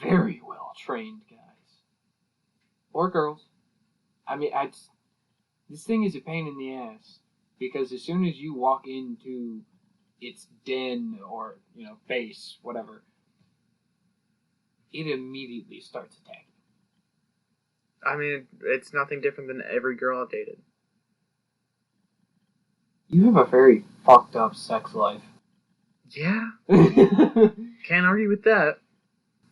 S2: very well trained guys or girls. I mean, this thing is a pain in the ass because as soon as you walk into its den or base, whatever, it immediately starts attacking.
S1: I mean, it's nothing different than every girl I've dated.
S2: You have a very fucked up sex life.
S1: Yeah. Can't argue with that.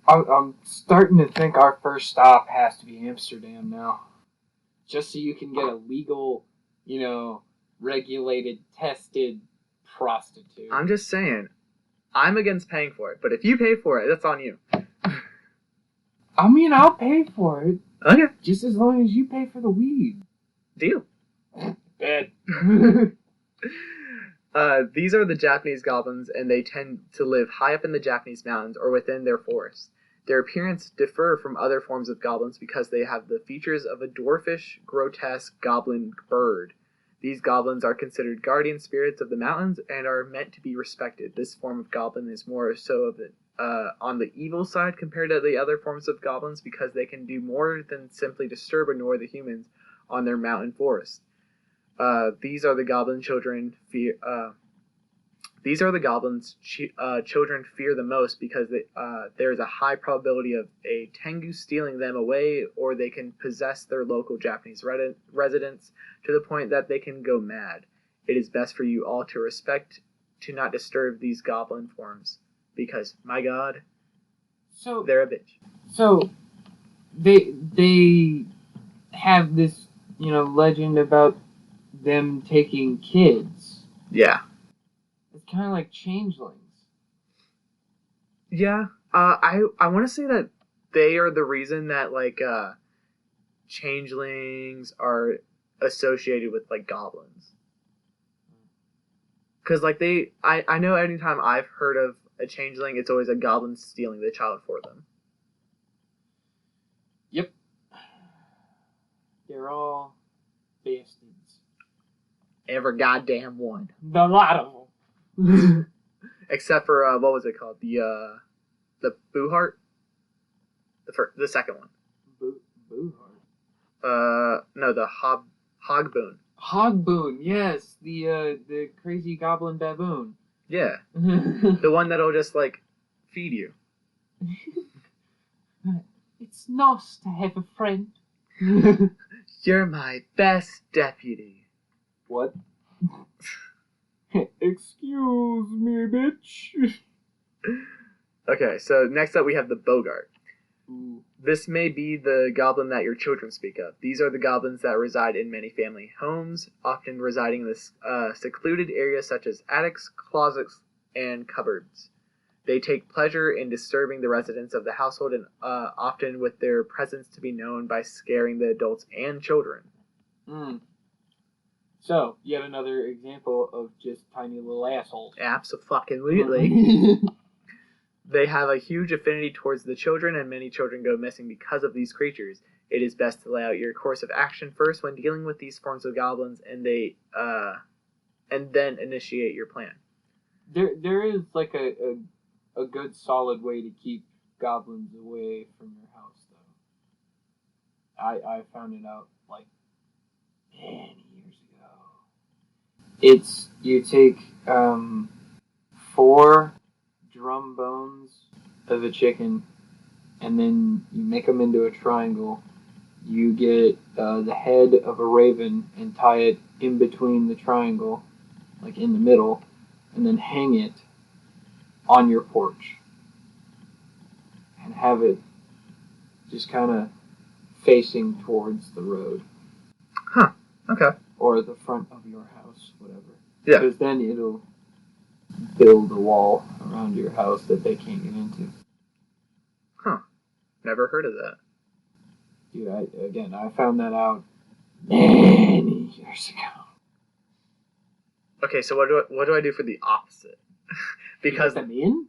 S2: I'm starting to think our first stop has to be Amsterdam now. Just so you can get a legal, regulated, tested prostitute.
S1: I'm just saying, I'm against paying for it, but if you pay for it, that's on you.
S2: I mean, I'll pay for it.
S1: Okay.
S2: Just as long as you pay for the weed.
S1: Deal.
S2: Bad.
S1: These are the Japanese goblins, and they tend to live high up in the Japanese mountains or within their forests. Their appearance differ from other forms of goblins because they have the features of a dwarfish, grotesque goblin bird. These goblins are considered guardian spirits of the mountains and are meant to be respected. This form of goblin is more so of on the evil side compared to the other forms of goblins because they can do more than simply disturb or annoy the humans on their mountain forest. These are the goblin children fear. These are the goblins children fear the most because there is a high probability of a tengu stealing them away, or they can possess their local Japanese residents to the point that they can go mad. It is best for you all to respect, to not disturb these goblin forms, because my God, they're a bitch.
S2: So they have this legend about them taking kids.
S1: Yeah.
S2: It's kind of like changelings.
S1: Yeah. I want to say that they are the reason that changelings are associated with goblins. Because I know anytime I've heard of a changeling, it's always a goblin stealing the child for them.
S2: Yep. They're all bastards.
S1: Every goddamn one.
S2: The lot of them.
S1: Except for what was it called? The Boohart? The second one.
S2: Boohart.
S1: No, the Hogboon.
S2: Hogboon, yes, the crazy goblin baboon.
S1: Yeah, the one that'll just feed you.
S2: It's nice to have a friend.
S1: You're my best deputy.
S2: What? Excuse me, bitch.
S1: Okay, so next up we have the Bogart.
S2: Ooh.
S1: This may be the goblin that your children speak of. These are the goblins that reside in many family homes, often residing in this secluded areas such as attics, closets, and cupboards. They take pleasure in disturbing the residents of the household and often with their presence to be known by scaring the adults and children.
S2: Mm. So, yet another example of just tiny little assholes.
S1: Abso-fucking-lutely. They have a huge affinity towards the children, and many children go missing because of these creatures. It is best to lay out your course of action first when dealing with these forms of goblins, and then initiate your plan.
S2: There is a good solid way to keep goblins away from your house, though. I found it out many years ago. It's you take 4 drum bones of a chicken, and then you make them into a triangle. You get the head of a raven and tie it in between the triangle, in the middle, and then hang it on your porch. And have it just kind of facing towards the road.
S1: Huh. Okay.
S2: Or the front of your house, whatever.
S1: Yeah.
S2: Because then it'll build a wall around your house that they can't get into.
S1: Huh. Never heard of that.
S2: Dude, I found that out many years ago.
S1: Okay, so what do I do for the opposite? Because
S2: you let them in?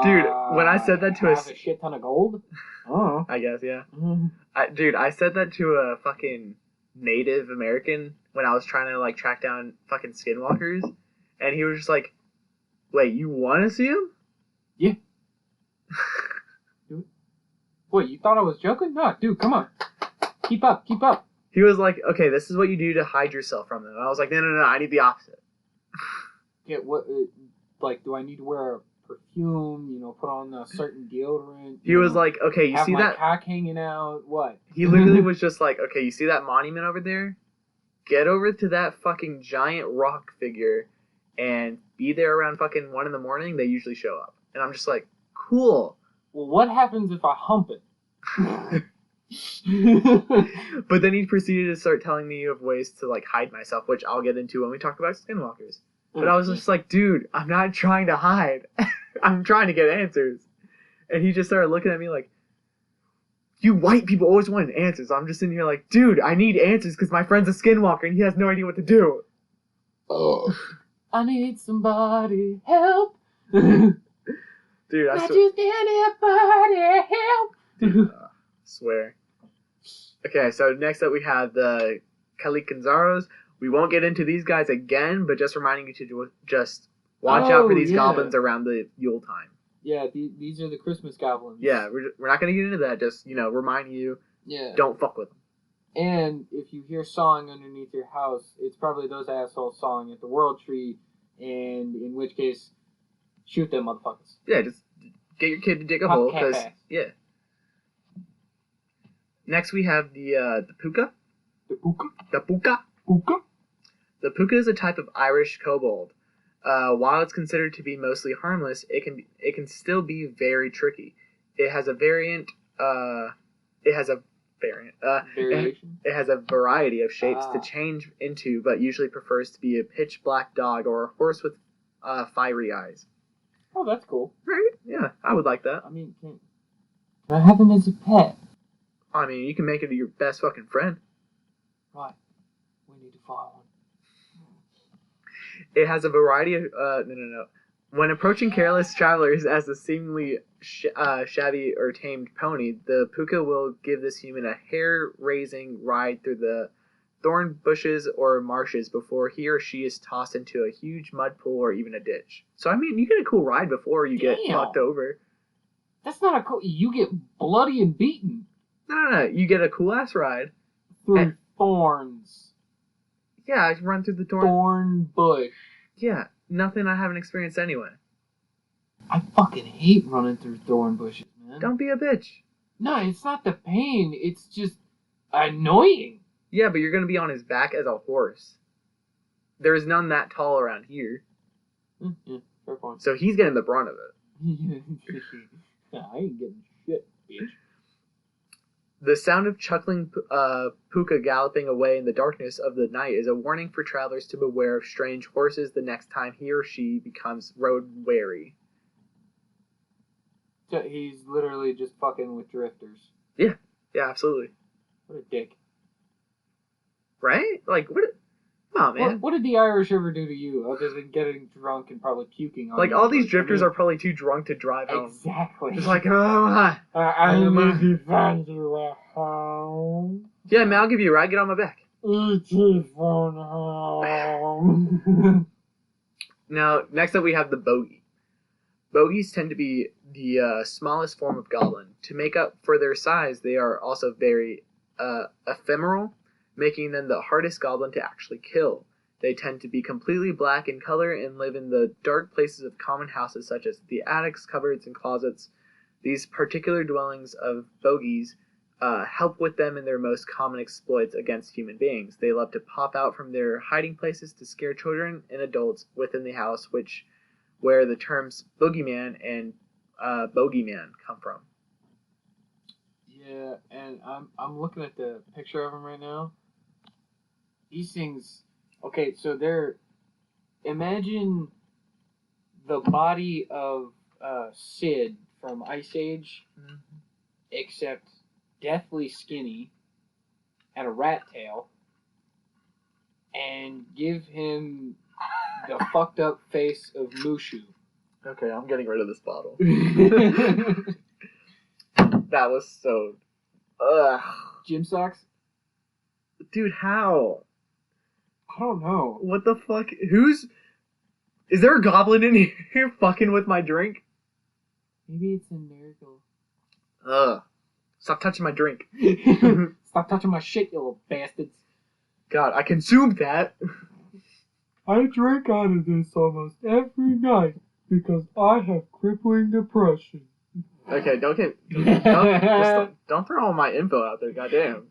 S1: Dude, when I said that to
S2: have a shit ton of gold? Oh.
S1: I guess, yeah.
S2: Mm-hmm.
S1: I said that to a fucking Native American when I was trying to track down fucking skinwalkers, and he was just like, "Wait, you want to see him?"
S2: Yeah. What, you thought I was joking? No, dude, come on. Keep up.
S1: He was like, okay, this is what you do to hide yourself from them. And I was like, no, I need the opposite.
S2: Yeah, what, like, do I need to wear a perfume, put on a certain deodorant?
S1: He was like, okay, you see that?
S2: Have my cock hanging out, what?
S1: He literally was just like, okay, you see that monument over there? Get over to that fucking giant rock figure and be there around fucking 1 a.m. They usually show up. And I'm just like, cool.
S2: Well, what happens if I hump it?
S1: But then he proceeded to start telling me of ways to like hide myself, which I'll get into when we talk about skinwalkers. But I was just like, dude, I'm not trying to hide. I'm trying to get answers. And he just started looking at me like, you white people always wanted answers. I'm just sitting here like, dude, I need answers because my friend's a skinwalker and he has no idea what to do.
S2: Oh. I need somebody help.
S1: Dude, I
S2: Not just anybody help.
S1: Dude, swear. Okay, so next up we have the Kalikanzaros. We won't get into these guys again, but just reminding you to just watch out for these goblins around the Yule time.
S2: Yeah, these are the Christmas goblins.
S1: Yeah, we're not going to get into that. Just, remind you, don't fuck with them.
S2: And if you hear sawing underneath your house, it's probably those assholes sawing at the World Tree, and in which case, shoot them motherfuckers.
S1: Yeah, just get your kid to dig a hole, because, yeah. Next we have the puka.
S2: The puka?
S1: The puka.
S2: Puka?
S1: The puka is a type of Irish kobold. While it's considered to be mostly harmless, it can still be very tricky. It has a variant. Variation. It has a variety of shapes to change into, but usually prefers to be a pitch black dog or a horse with fiery eyes.
S2: Oh, that's cool.
S1: Right? Yeah, I would like that.
S2: I mean, can I have him as a pet?
S1: I mean, you can make it your best fucking friend.
S2: Right. We need to find one.
S1: It has a variety of... No. When approaching careless travelers as a seemingly shabby or tamed pony, the puka will give this human a hair-raising ride through the thorn bushes or marshes before he or she is tossed into a huge mud pool or even a ditch. So, I mean, you get a cool ride before you get fucked over.
S2: That's not a cool... You get bloody and beaten.
S1: No. You get a cool-ass ride.
S2: Through thorns.
S1: Yeah, I run through the
S2: thorn bush.
S1: Yeah, nothing I haven't experienced anyway.
S2: I fucking hate running through thorn bushes, man.
S1: Don't be a bitch.
S2: No, it's not the pain. It's just annoying.
S1: Yeah, but you're going to be on his back as a horse. There's none that tall around here.
S2: Yeah, fair point.
S1: So he's getting the brunt of it.
S2: Nah, I ain't getting shit, bitch.
S1: The sound of chuckling puka galloping away in the darkness of the night is a warning for travelers to beware of strange horses the next time he or she becomes road weary.
S2: So he's literally just fucking with drifters.
S1: Yeah, absolutely.
S2: What a dick.
S1: Right? Like, what? Come on, man.
S2: What did the Irish ever do to you other than getting drunk and probably puking on you?
S1: Like, all these drifters are probably too drunk to drive home.
S2: Exactly.
S1: Just like, oh, hi.
S2: I need to find you a home.
S1: Yeah, man, I'll give you a ride. Get on my back.
S2: E.T. phone home.
S1: Now, next up we have the bogey. Bogies tend to be the smallest form of goblin. To make up for their size, they are also very ephemeral, making them the hardest goblin to actually kill. They tend to be completely black in color and live in the dark places of common houses such as the attics, cupboards, and closets. These particular dwellings of bogies help with them in their most common exploits against human beings. They love to pop out from their hiding places to scare children and adults within the house, where the terms boogeyman and bogeyman come from.
S2: Yeah, and I'm looking at the picture of him right now. These things, okay, so imagine the body of Sid from Ice Age, except deathly skinny and a rat tail, and give him the fucked up face of Mushu.
S1: Okay, I'm getting rid of this bottle. That was so... Ugh.
S2: Gym socks?
S1: Dude, how?
S2: I don't know.
S1: What the fuck? Is there a goblin in here fucking with my drink?
S2: Maybe it's a miracle.
S1: Ugh. Stop touching my drink.
S2: Stop touching my shit, you little bastards.
S1: God, I consumed that.
S3: I drink out of this almost every night because I have crippling depression.
S1: Okay, don't throw all my info out there, goddamn.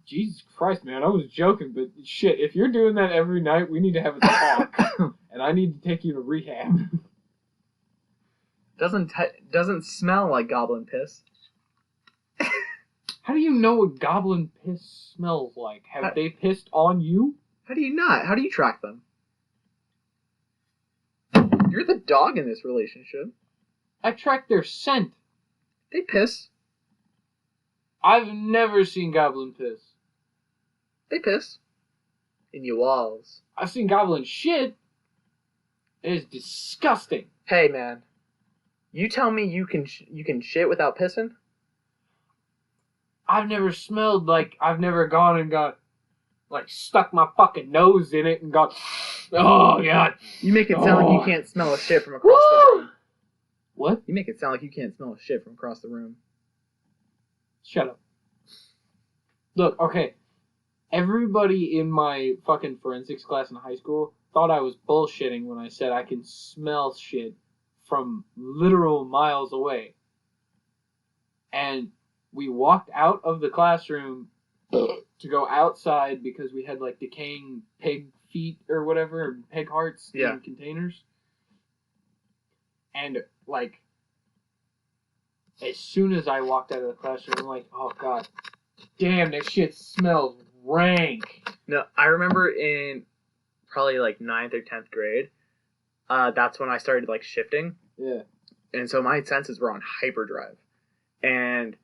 S2: Jesus Christ, man, I was joking, but shit, if you're doing that every night, we need to have a talk, and I need to take you to rehab.
S1: Doesn't smell like goblin piss.
S2: How do you know what goblin piss smells like? Have they pissed on you?
S1: How do you not? How do you track them? You're the dog in this relationship.
S2: I track their scent.
S1: They piss.
S2: I've never seen goblin piss.
S1: They piss. In your walls.
S2: I've seen goblin shit. It is disgusting.
S1: Hey, man. You tell me you can shit without pissing?
S2: I've never smelled like... I've never gone and got... Like, stuck my fucking nose in it and got... Oh, God.
S1: You make it sound like you can't smell a shit from across the room.
S2: What?
S1: You make it sound like you can't smell a shit from across the room.
S2: Shut up. Look, okay. Everybody in my fucking forensics class in high school thought I was bullshitting when I said I can smell shit from literal miles away. And we walked out of the classroom to go outside because we had like decaying pig feet or whatever, or pig hearts in containers. And like, as soon as I walked out of the classroom, I'm like, oh God, damn, that shit smells rank.
S1: No, I remember in probably like 9th or 10th grade, that's when I started like shifting.
S2: Yeah.
S1: And so my senses were on hyperdrive. And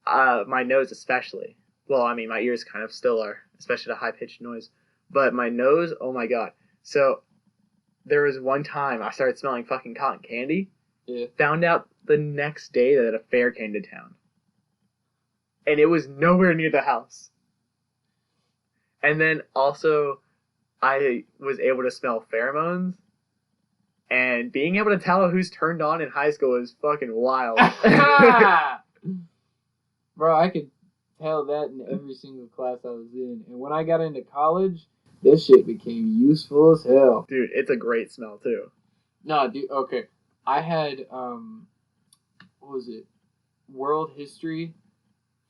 S1: my nose especially. Well, I mean, my ears kind of still are, especially the high-pitched noise. But my nose, oh my God. So there was one time I started smelling fucking cotton candy.
S2: Yeah.
S1: Found out the next day that a fair came to town. And it was nowhere near the house. And then also, I was able to smell pheromones. And being able to tell who's turned on in high school is fucking wild.
S2: Bro, I could tell that in every single class I was in. And when I got into college, this shit became useful as hell.
S1: Dude, it's a great smell, too.
S2: No, dude, okay. I had, what was it? World history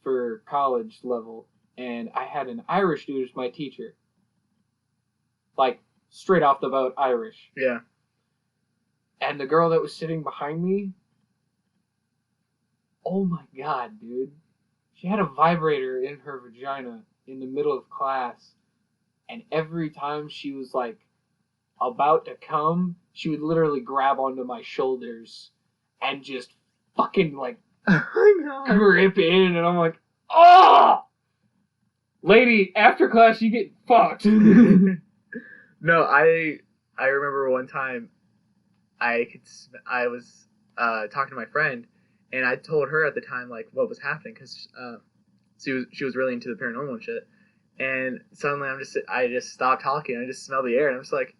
S2: for college level. And I had an Irish dude as my teacher. Like, straight off the boat Irish.
S1: Yeah.
S2: And the girl that was sitting behind me, oh my God, dude. She had a vibrator in her vagina in the middle of class. And every time she was, like, about to come, she would literally grab onto my shoulders and just fucking, like, grip in. And I'm like, oh! Lady, after class, you get fucked.
S1: No, I remember one time I was talking to my friend, and I told her at the time like what was happening because she was really into the paranormal and shit. And suddenly I just stopped talking. I just smelled the air, and I'm just like,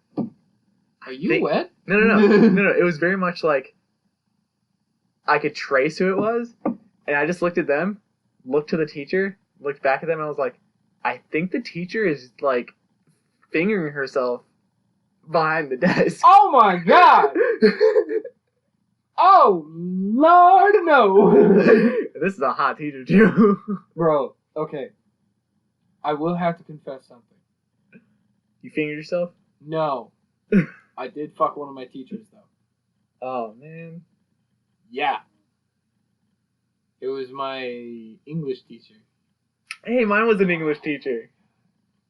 S2: "Are you wet?"
S1: No. It was very much like I could trace who it was, and I just looked at them, looked to the teacher, looked back at them, and I was like, I think the teacher is like fingering herself behind the desk.
S2: Oh my God! Oh Lord, no!
S1: This is a hot teacher too.
S2: Bro, okay. I will have to confess something.
S1: You fingered yourself?
S2: No. I did fuck one of my teachers though.
S1: Oh man.
S2: Yeah. It was my English teacher.
S1: Hey, mine was an English teacher.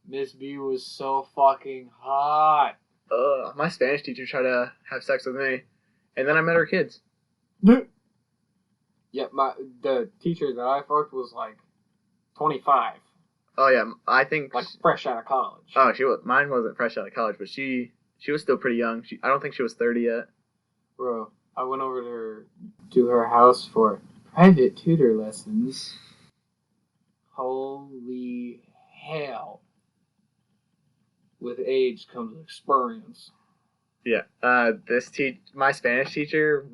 S2: Miss B was so fucking hot.
S1: My Spanish teacher tried to have sex with me, and then I met her kids.
S2: Yeah, the teacher that I fucked was like 25.
S1: Oh yeah, I think
S2: like fresh out of college.
S1: Oh, mine wasn't fresh out of college, but she was still pretty young. I don't think she was 30 yet.
S2: Bro, I went over to her house for private tutor lessons. Holy hell. With age comes experience.
S1: Yeah. My Spanish teacher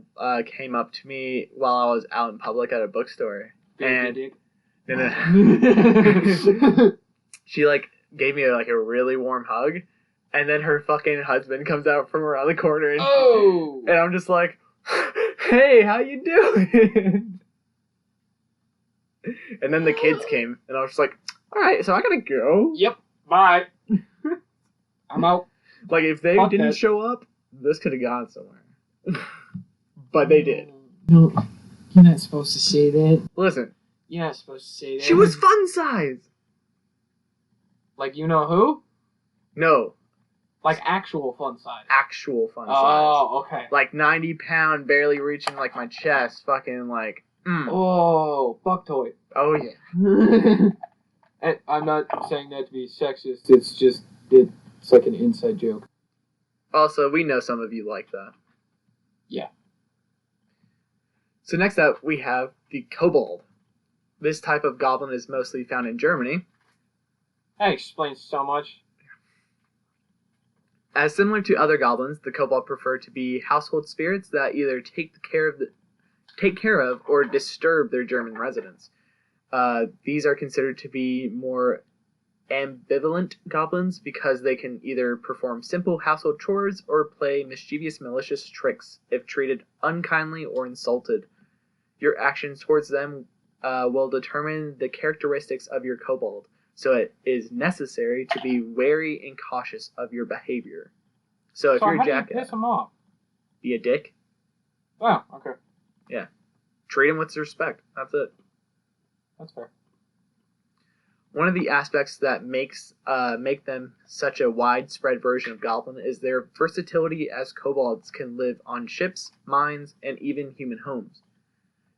S1: came up to me while I was out in public at a bookstore, and no. She like gave me like a really warm hug, and then her fucking husband comes out from around the corner, and, and I'm just like, "Hey, how you doing?" And then the kids came, and I was just like, "All right, so I gotta go."
S2: Yep. Bye. I'm out.
S1: Like if they didn't show up, this could have gone somewhere. But they did.
S2: No, you're not supposed to say that.
S1: Listen.
S2: You're not supposed to say that.
S1: She was fun size.
S2: Like you know who?
S1: No.
S2: Like actual fun size.
S1: Actual fun size.
S2: Oh, okay.
S1: Like 90-pound, barely reaching like my chest, fucking like.
S2: Oh, fuck toy.
S1: Oh yeah.
S2: And I'm not saying that to be sexist. It's like an inside joke.
S1: Also, we know some of you like that.
S2: Yeah.
S1: So next up, we have the kobold. This type of goblin is mostly found in Germany.
S2: That explains so much.
S1: As similar to other goblins, the kobold prefer to be household spirits that either take care of or disturb their German residents. These are considered to be more ambivalent goblins because they can either perform simple household chores or play mischievous, malicious tricks if treated unkindly or insulted. Your actions towards them will determine the characteristics of your kobold, so it is necessary to be wary and cautious of your behavior. So if you're a jackass,
S2: how do you piss them off?
S1: Be a dick.
S2: Oh, okay.
S1: Yeah. Treat them with respect. That's it.
S2: That's fair.
S1: One of the aspects that make them such a widespread version of goblin is their versatility, as kobolds can live on ships, mines, and even human homes.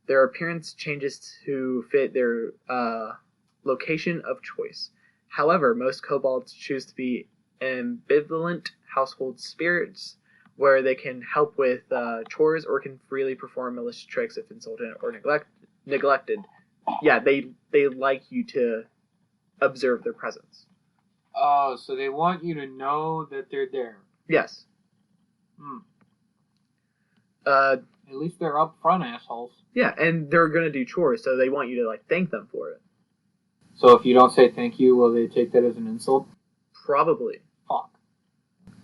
S1: Their appearance changes to fit their location of choice. However, most kobolds choose to be ambivalent household spirits, where they can help with chores or can freely perform malicious tricks if insulted or neglected. Yeah, they like you to observe their presence.
S2: Oh, so they want you to know that they're there.
S1: Yes.
S2: At least they're upfront assholes.
S1: Yeah, and they're gonna do chores, so they want you to like thank them for it.
S2: So if you don't say thank you, will they take that as an insult?
S1: Probably.
S2: Fuck.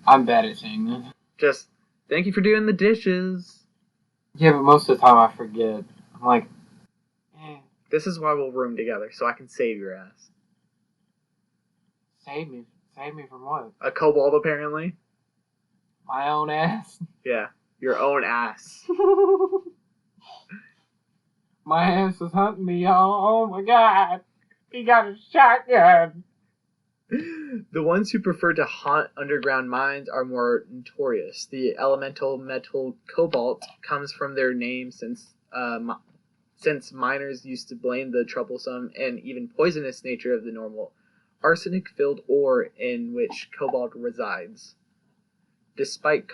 S2: I'm bad at saying that.
S1: Just thank you for doing the dishes.
S2: Yeah, but most of the time I forget. I'm like,
S1: This is why we'll room together, so I can save your ass.
S2: Save me from what?
S1: A kobold, apparently.
S2: My own ass?
S1: Yeah, your own ass.
S2: My ass is hunting me, y'all. Oh my god. He got a shotgun.
S1: The ones who prefer to haunt underground mines are more notorious. The elemental metal cobalt comes from their name since miners used to blame the troublesome and even poisonous nature of the normal arsenic-filled ore in which cobalt resides. Despite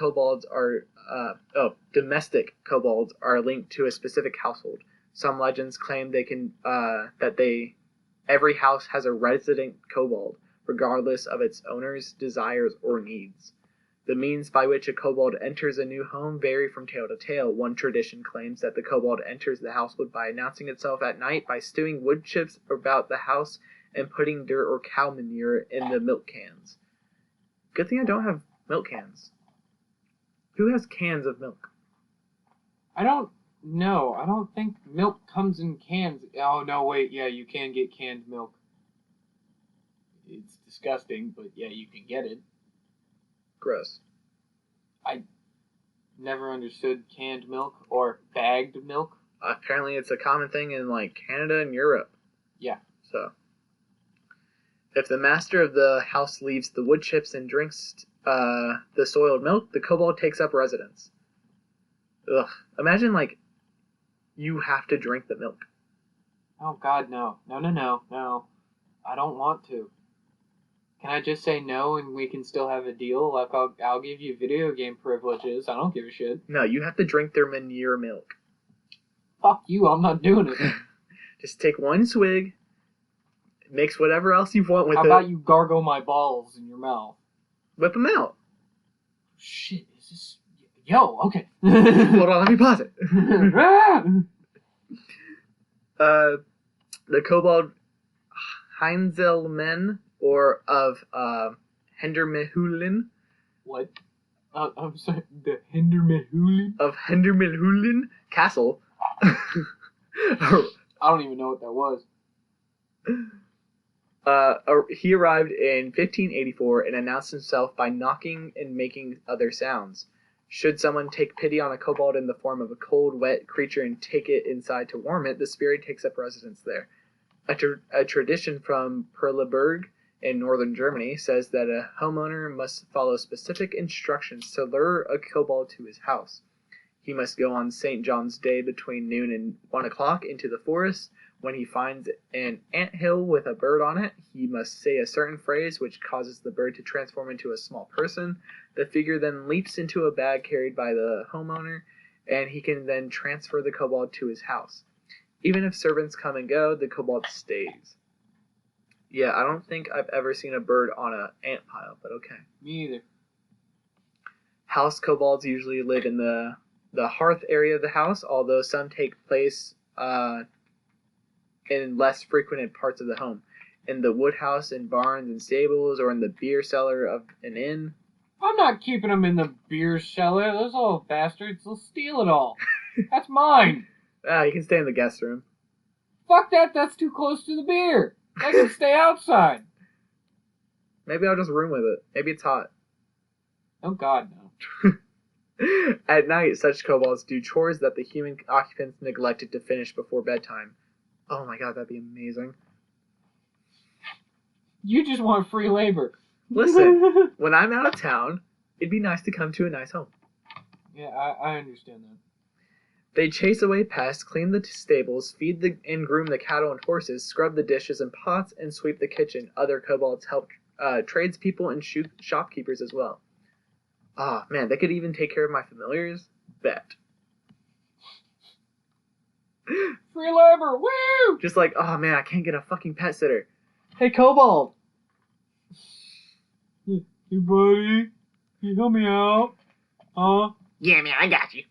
S1: domestic kobolds are linked to a specific household. Some legends claim every house has a resident kobold, regardless of its owner's desires or needs. The means by which a kobold enters a new home vary from tale to tale. One tradition claims that the kobold enters the household by announcing itself at night by stewing wood chips about the house and putting dirt or cow manure in the milk cans. Good thing I don't have milk cans. Who has cans of milk?
S2: I don't know. I don't think milk comes in cans. Oh, no, wait. Yeah, you can get canned milk. It's disgusting, but yeah, you can get it.
S1: Gross.
S2: I never understood canned milk or bagged milk.
S1: Apparently it's a common thing in like Canada and Europe.
S2: Yeah.
S1: So, if the master of the house leaves the wood chips and drinks the soiled milk, the kobold takes up residence. Ugh. Imagine like you have to drink the milk.
S2: Oh God, no. No. I don't want to. Can I just say no and we can still have a deal? Like, I'll give you video game privileges. I don't give a shit.
S1: No, you have to drink their manure milk.
S2: Fuck you, I'm not doing it.
S1: Just take one swig, mix whatever else you want with it.
S2: How about you gargle my balls in your mouth?
S1: Whip them out.
S2: Shit, is Just, yo, okay.
S1: Hold on, let me pause it. The kobold Heinzelmen, or of Hendermehulin.
S2: What? I'm sorry, the Hendermehulin?
S1: Of Hendermehulin Castle.
S2: I don't even know what that was.
S1: He arrived in 1584 and announced himself by knocking and making other sounds. Should someone take pity on a kobold in the form of a cold, wet creature and take it inside to warm it, the spirit takes up residence there. A tradition from Perleberg in northern Germany says that a homeowner must follow specific instructions to lure a kobold to his house. He must go on St. John's Day between noon and 1 o'clock into the forest. When he finds an anthill with a bird on it, he must say a certain phrase which causes the bird to transform into a small person. The figure then leaps into a bag carried by the homeowner, and he can then transfer the kobold to his house. Even if servants come and go, the kobold stays. Yeah, I don't think I've ever seen a bird on an ant pile, but okay.
S2: Me either.
S1: House kobolds usually live in the hearth area of the house, although some take place in less frequented parts of the home. In the wood house, in barns and stables, or in the beer cellar of an inn.
S2: I'm not keeping them in the beer cellar. Those little bastards will steal it all. That's mine.
S1: You can stay in the guest room.
S2: Fuck that, that's too close to the beer. I can stay outside.
S1: Maybe I'll just room with it. Maybe it's hot.
S2: Oh god, no.
S1: At night, such kobolds do chores that the human occupants neglected to finish before bedtime. Oh my god, that'd be amazing.
S2: You just want free labor.
S1: Listen, when I'm out of town, it'd be nice to come to a nice home.
S2: Yeah, I understand that.
S1: They chase away pests, clean the stables, feed and groom the cattle and horses, scrub the dishes and pots, and sweep the kitchen. Other kobolds help tradespeople and shopkeepers as well. Ah, man, they could even take care of my familiars? Bet.
S2: Free labor, woo!
S1: Just like, oh man, I can't get a fucking pet sitter. Hey, kobold!
S3: Hey, buddy. Can you help me out?
S1: Yeah, man, I got you.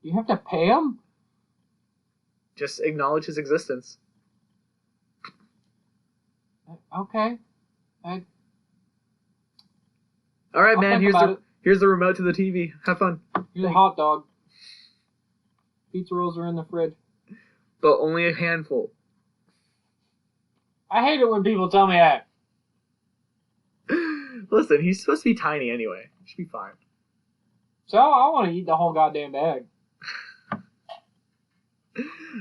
S2: You have to pay him?
S1: Just acknowledge his existence.
S2: Okay.
S1: Alright, man,
S2: I'll
S1: here's the remote to the TV. Have fun.
S2: Here's a hot dog. Pizza rolls are in the fridge.
S1: But only a handful.
S2: I hate it when people tell me that.
S1: Listen, he's supposed to be tiny anyway. He should be fine.
S2: So, I want to eat the whole goddamn bag.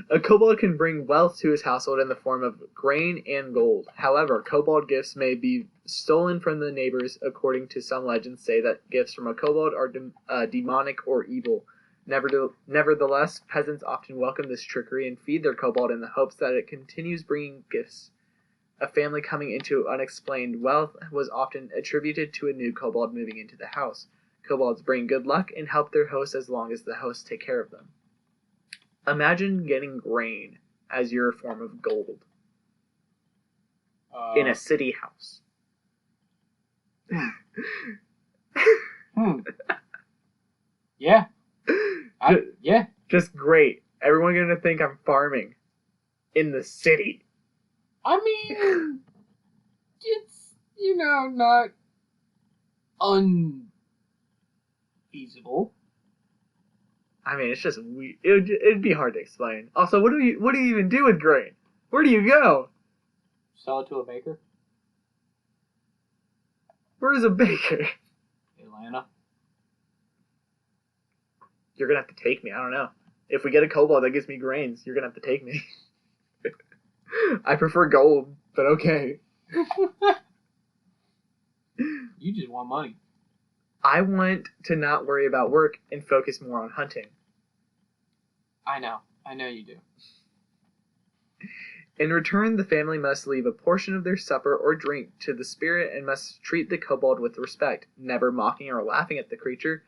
S1: A kobold can bring wealth to his household in the form of grain and gold. However, kobold gifts may be stolen from the neighbors, according to some legends say that gifts from a kobold are demonic or evil. Nevertheless, peasants often welcome this trickery and feed their kobold in the hopes that it continues bringing gifts. A family coming into unexplained wealth was often attributed to a new kobold moving into the house. Kobolds bring good luck and help their hosts as long as the hosts take care of them. Imagine getting grain as your form of gold in a city house.
S2: Yeah. Yeah.
S1: Just great. Everyone gonna think I'm farming in the city.
S2: I mean, it's, not unfeasible.
S1: I mean, it's just weird. It'd be hard to explain. Also, what do you even do with grain? Where do you go?
S2: Sell it to a baker.
S1: Where's a baker?
S2: Atlanta.
S1: You're gonna have to take me. I don't know. If we get a kobold that gives me grains, you're gonna have to take me. I prefer gold, but okay.
S2: You just want money.
S1: I want to not worry about work and focus more on hunting.
S2: I know you do.
S1: In return, the family must leave a portion of their supper or drink to the spirit and must treat the kobold with respect, never mocking or laughing at the creature.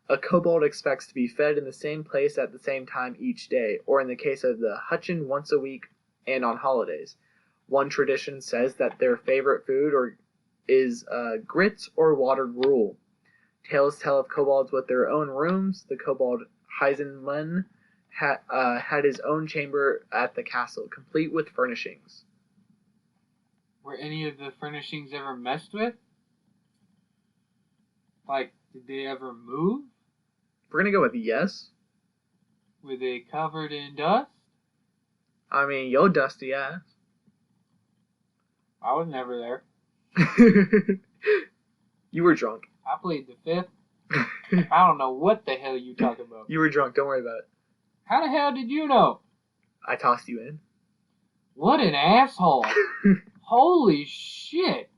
S1: A kobold expects to be fed in the same place at the same time each day, or in the case of the Hutchin, once a week and on holidays. One tradition says that their favorite food is grit or watered gruel. Tales tell of kobolds with their own rooms. The kobold Heisenman had his own chamber at the castle, complete with furnishings.
S2: Were any of the furnishings ever messed with? Like, did they ever move?
S1: We're gonna go with yes.
S2: Were they covered in dust?
S1: I mean, yo dusty ass.
S2: I was never there.
S1: You were drunk.
S2: I played the fifth. I don't know what the hell you talking about.
S1: You were drunk, don't worry about it.
S2: How the hell did you know?
S1: I tossed you in.
S2: What an asshole. Holy shit.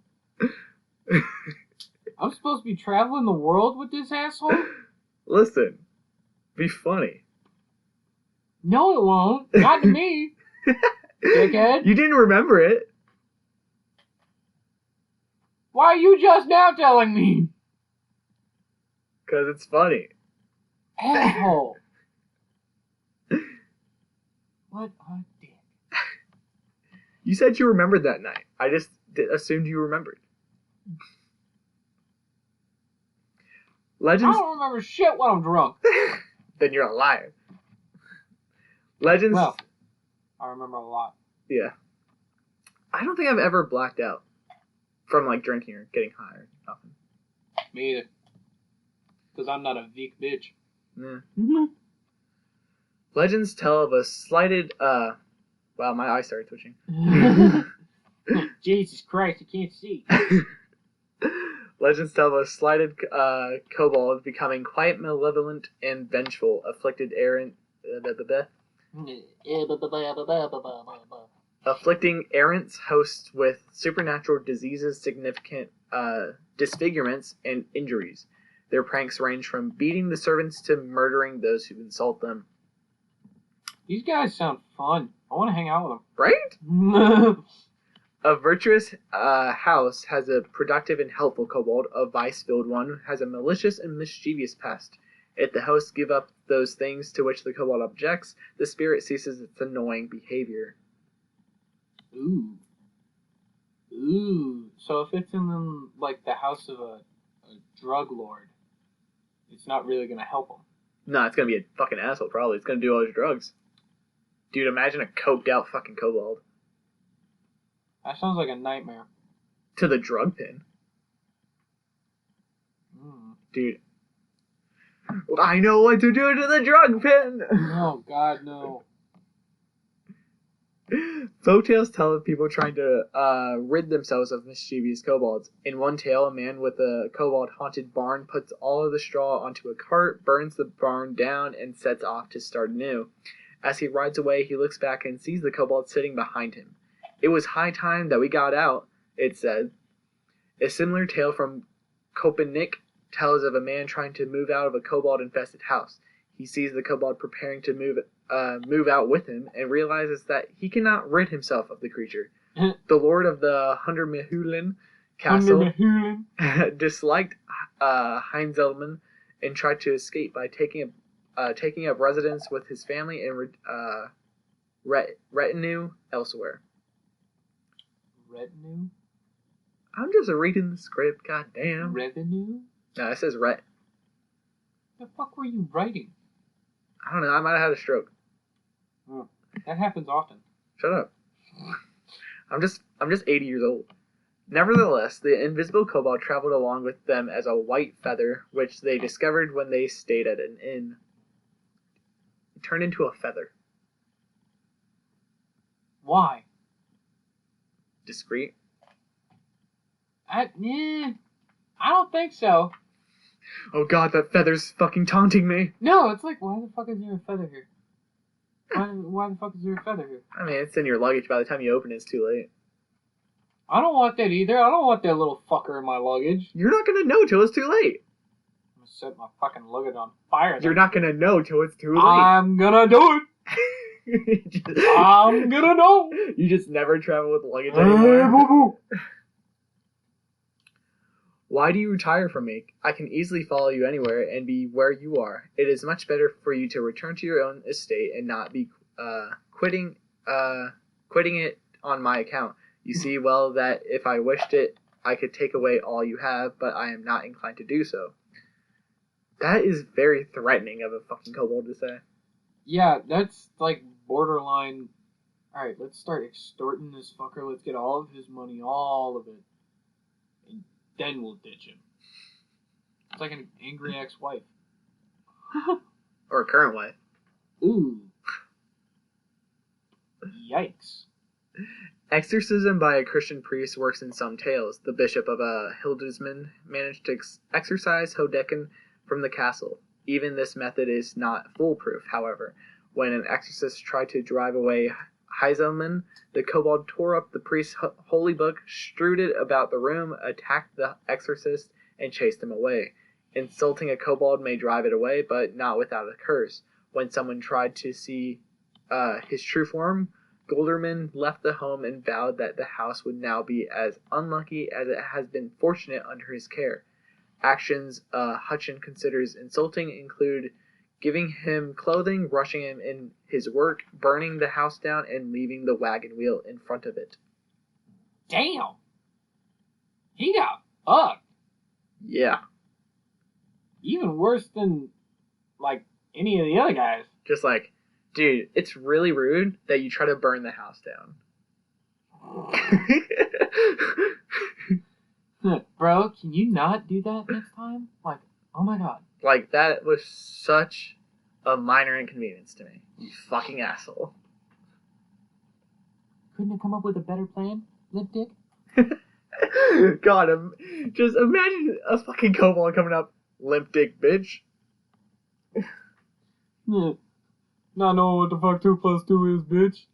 S2: I'm supposed to be traveling the world with this asshole?
S1: Listen, be funny.
S2: No, it won't. Not to me. Dickhead.
S1: You didn't remember it.
S2: Why are you just now telling me?
S1: Because it's funny.
S2: Asshole. What a dick.
S1: You said you remembered that night. I just assumed you remembered. Legends.
S2: I don't remember shit when I'm drunk.
S1: Then you're a liar. Legends.
S2: Well, I remember a lot.
S1: Yeah. I don't think I've ever blacked out from like drinking or getting high or nothing.
S2: Me either. Because I'm not a weak bitch.
S1: Yeah. Mm-hmm. Legends tell of a slighted. Wow, my eye started twitching.
S2: Jesus Christ, you can't see.
S1: Legends tell of a slighted kobold becoming quite malevolent and vengeful, afflicting errant hosts with supernatural diseases, significant disfigurements, and injuries. Their pranks range from beating the servants to murdering those who insult them.
S2: These guys sound fun. I want to hang out with them.
S1: Right? A virtuous house has a productive and helpful kobold. A vice-filled one has a malicious and mischievous pest. If the hosts give up those things to which the kobold objects, the spirit ceases its annoying behavior.
S2: Ooh. Ooh. So if it's in like the house of a drug lord, it's not really going to help him.
S1: No, it's going to be a fucking asshole probably. It's going to do all his drugs. Dude, imagine a coked out fucking kobold.
S2: That sounds like a nightmare.
S1: To the drug pin. Dude. I know what to do to the drug pin!
S2: Oh, God, no.
S1: Folktales tell of people trying to rid themselves of mischievous kobolds. In one tale, a man with a kobold-haunted barn puts all of the straw onto a cart, burns the barn down, and sets off to start anew. As he rides away, he looks back and sees the kobold sitting behind him. It was high time that we got out, it said. A similar tale from Kopenik tells of a man trying to move out of a kobold-infested house. He sees the kobold preparing to move out with him and realizes that he cannot rid himself of the creature. The lord of the Hundermehulin castle disliked Heinzelmann and tried to escape by taking up residence with his family and retinue elsewhere.
S2: Retinue?
S1: I'm just reading the script, goddamn.
S2: Revenue?
S1: No, it says ret.
S2: The fuck were you writing?
S1: I don't know, I might have had a stroke.
S2: Oh, that happens often.
S1: Shut up. I'm just 80 years old. Nevertheless, the invisible kobold traveled along with them as a white feather, which they discovered when they stayed at an inn. It turned into a feather.
S2: Why?
S1: Discreet.
S2: I don't think so.
S1: Oh god, that feather's fucking taunting me.
S2: No, it's like, why the fuck is there a feather here? Why the fuck is there a feather here?
S1: I mean, it's in your luggage. By the time you open it, it's too late.
S2: I don't want that either. I don't want that little fucker in my luggage.
S1: You're not gonna know till it's too late.
S2: I'm gonna set my fucking luggage on fire.
S1: You're not gonna know till it's too late.
S2: I'm gonna do it. I'm gonna know.
S1: You just never travel with luggage anymore. Why do you retire from me? I can easily follow you anywhere and be where you are. It is much better for you to return to your own estate and not be quitting it on my account. You see well that if I wished it I could take away all you have, but I am not inclined to do so. That is very threatening of a fucking kobold to say.
S2: Yeah, that's like borderline. Alright, let's start extorting this fucker. Let's get all of his money, all of it. And then we'll ditch him. It's like an angry ex-wife.
S1: Or a current wife.
S2: Ooh. Yikes.
S1: Exorcism by a Christian priest works in some tales. The bishop of Hildesheim managed to exorcise Hodekin from the castle. Even this method is not foolproof, however. When an exorcist tried to drive away Heiselman, the kobold tore up the priest's holy book, strewed it about the room, attacked the exorcist, and chased him away. Insulting a kobold may drive it away, but not without a curse. When someone tried to see his true form, Golderman left the home and vowed that the house would now be as unlucky as it has been fortunate under his care. Actions Hutchin considers insulting include giving him clothing, rushing him in his work, burning the house down, and leaving the wagon wheel in front of it.
S2: Damn! He got fucked.
S1: Yeah.
S2: Even worse than, like, any of the other guys.
S1: Just like, dude, it's really rude that you try to burn the house down.
S2: Bro, can you not do that next time? Like, oh my god.
S1: Like, that was such a minor inconvenience to me. You fucking asshole.
S2: Couldn't have come up with a better plan, Limp Dick?
S1: God, just imagine a fucking kobold coming up, limp dick bitch.
S3: Yeah. Not knowing what the fuck 2 + 2 is, bitch.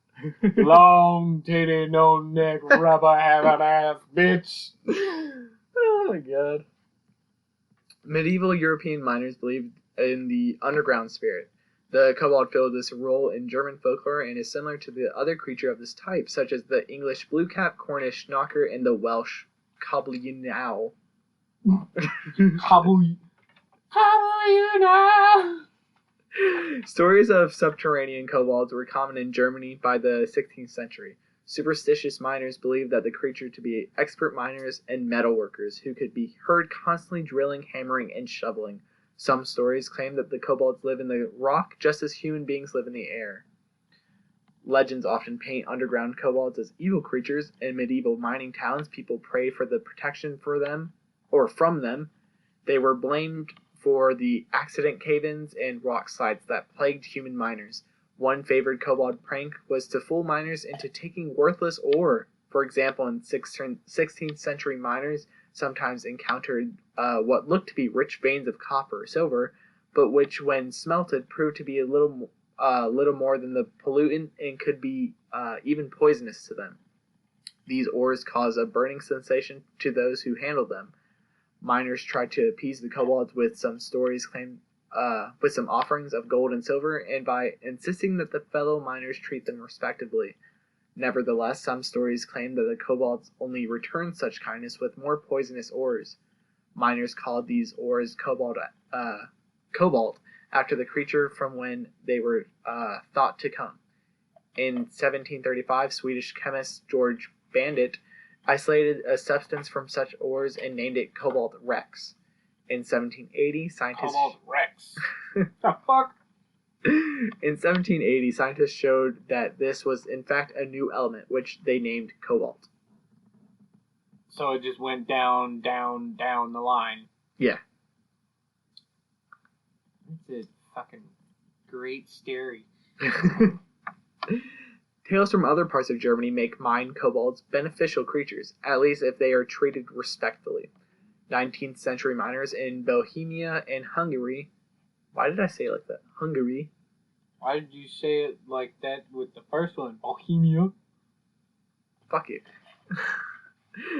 S3: Long titty, no neck, rubber having ass, bitch.
S1: Oh my god. Medieval European miners believed in the underground spirit. The kobold filled this role in German folklore and is similar to the other creature of this type, such as the English bluecap, Cornish knocker, and the Welsh goblin owl.
S3: Hobble you now.
S1: Stories of subterranean kobolds were common in Germany by the 16th century. Superstitious miners believed that the creature to be expert miners and metal workers who could be heard constantly drilling, hammering, and shoveling. Some stories claim that the kobolds live in the rock just as human beings live in the air. Legends often paint underground kobolds as evil creatures. In medieval mining towns, people prayed for the protection for them, or from them. They were blamed for the accident cave-ins and rock slides that plagued human miners. One favored kobold prank was to fool miners into taking worthless ore. For example, in 16th century miners sometimes encountered what looked to be rich veins of copper or silver, but which, when smelted, proved to be a little more than the pollutant and could be even poisonous to them. These ores cause a burning sensation to those who handled them. Miners tried to appease the kobolds with some offerings of gold and silver, and by insisting that the fellow miners treat them respectably. Nevertheless, some stories claim that the kobolds only returned such kindness with more poisonous ores. Miners called these ores cobalt after the creature from when they were thought to come. In 1735, Swedish chemist George Bandit isolated a substance from such ores and named it cobalt rex. In 1780, scientists...
S2: Cobalt Rex. The fuck?
S1: In 1780, scientists showed that this was in fact a new element, which they named cobalt.
S2: So it just went down the line.
S1: Yeah.
S2: It's a fucking great story.
S1: Tales from other parts of Germany make mined kobolds beneficial creatures, at least if they are treated respectfully. 19th century miners in Bohemia and Hungary... Why did I say it like that? Hungary?
S2: Why did you say it like that with the first one? Bohemia?
S1: Fuck you.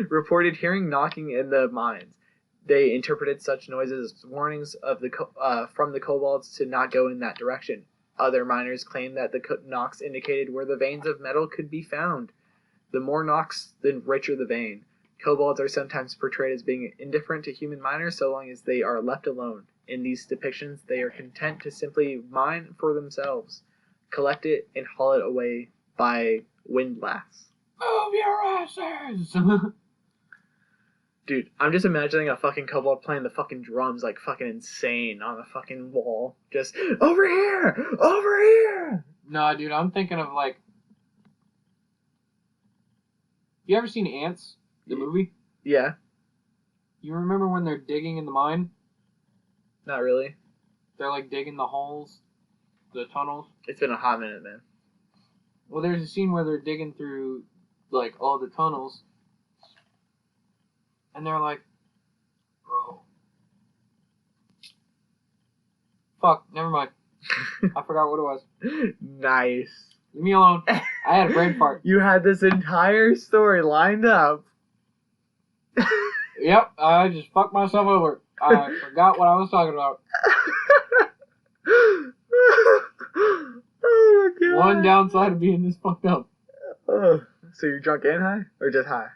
S1: Reported hearing knocking in the mines. They interpreted such noises as warnings of from the kobolds to not go in that direction. Other miners claimed that the knocks indicated where the veins of metal could be found. The more knocks, the richer the vein. Kobolds are sometimes portrayed as being indifferent to human miners so long as they are left alone. In these depictions, they are content to simply mine for themselves, collect it, and haul it away by windlass.
S2: Move your asses!
S1: Dude, I'm just imagining a fucking kobold playing the fucking drums like fucking insane on the fucking wall. Just, over here! Over here!
S3: No, dude, I'm thinking of like... You ever seen Ants, the movie?
S1: Yeah.
S3: You remember when they're digging in the mine?
S1: Not really.
S3: They're like digging the holes, the tunnels.
S1: It's been a hot minute, man.
S3: Well, there's a scene where they're digging through like all the tunnels, and they're like, "Bro, fuck, never mind. I forgot what it was.
S1: Nice.
S3: Leave me alone. I had a brain fart."
S1: You had this entire story lined up.
S3: Yep, I just fucked myself over. I forgot what I was talking about.
S1: Oh my god.
S3: One downside of being this fucked up.
S1: Oh, so you're drunk and high? Or just high?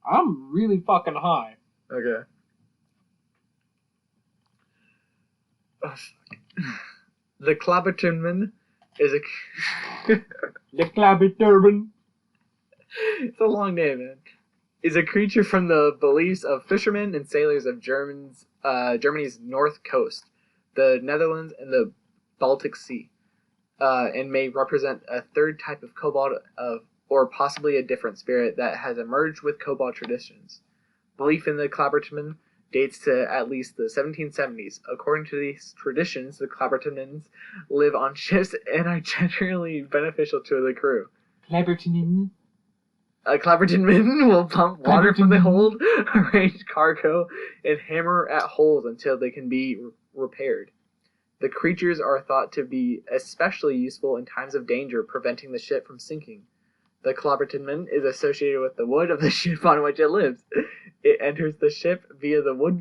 S3: I'm really fucking high.
S1: Okay. The Clabbertonman is a...
S3: The Clabby Turban.
S1: It's a long name, man. Is a creature from the beliefs of fishermen and sailors of Germany's north coast, the Netherlands, and the Baltic Sea, and may represent a third type of kobold or possibly a different spirit that has emerged with kobold traditions. Belief in the Clabbertonman dates to at least the 1770s. According to these traditions, the Clabbertonmans live on ships and are generally beneficial to the crew.
S3: Clabbertonin.
S1: A Clabbertonman will pump water from the hold, arrange cargo, and hammer at holes until they can be repaired. The creatures are thought to be especially useful in times of danger, preventing the ship from sinking. The Clabbertonman is associated with the wood of the ship on which it lives. It enters the ship via the wood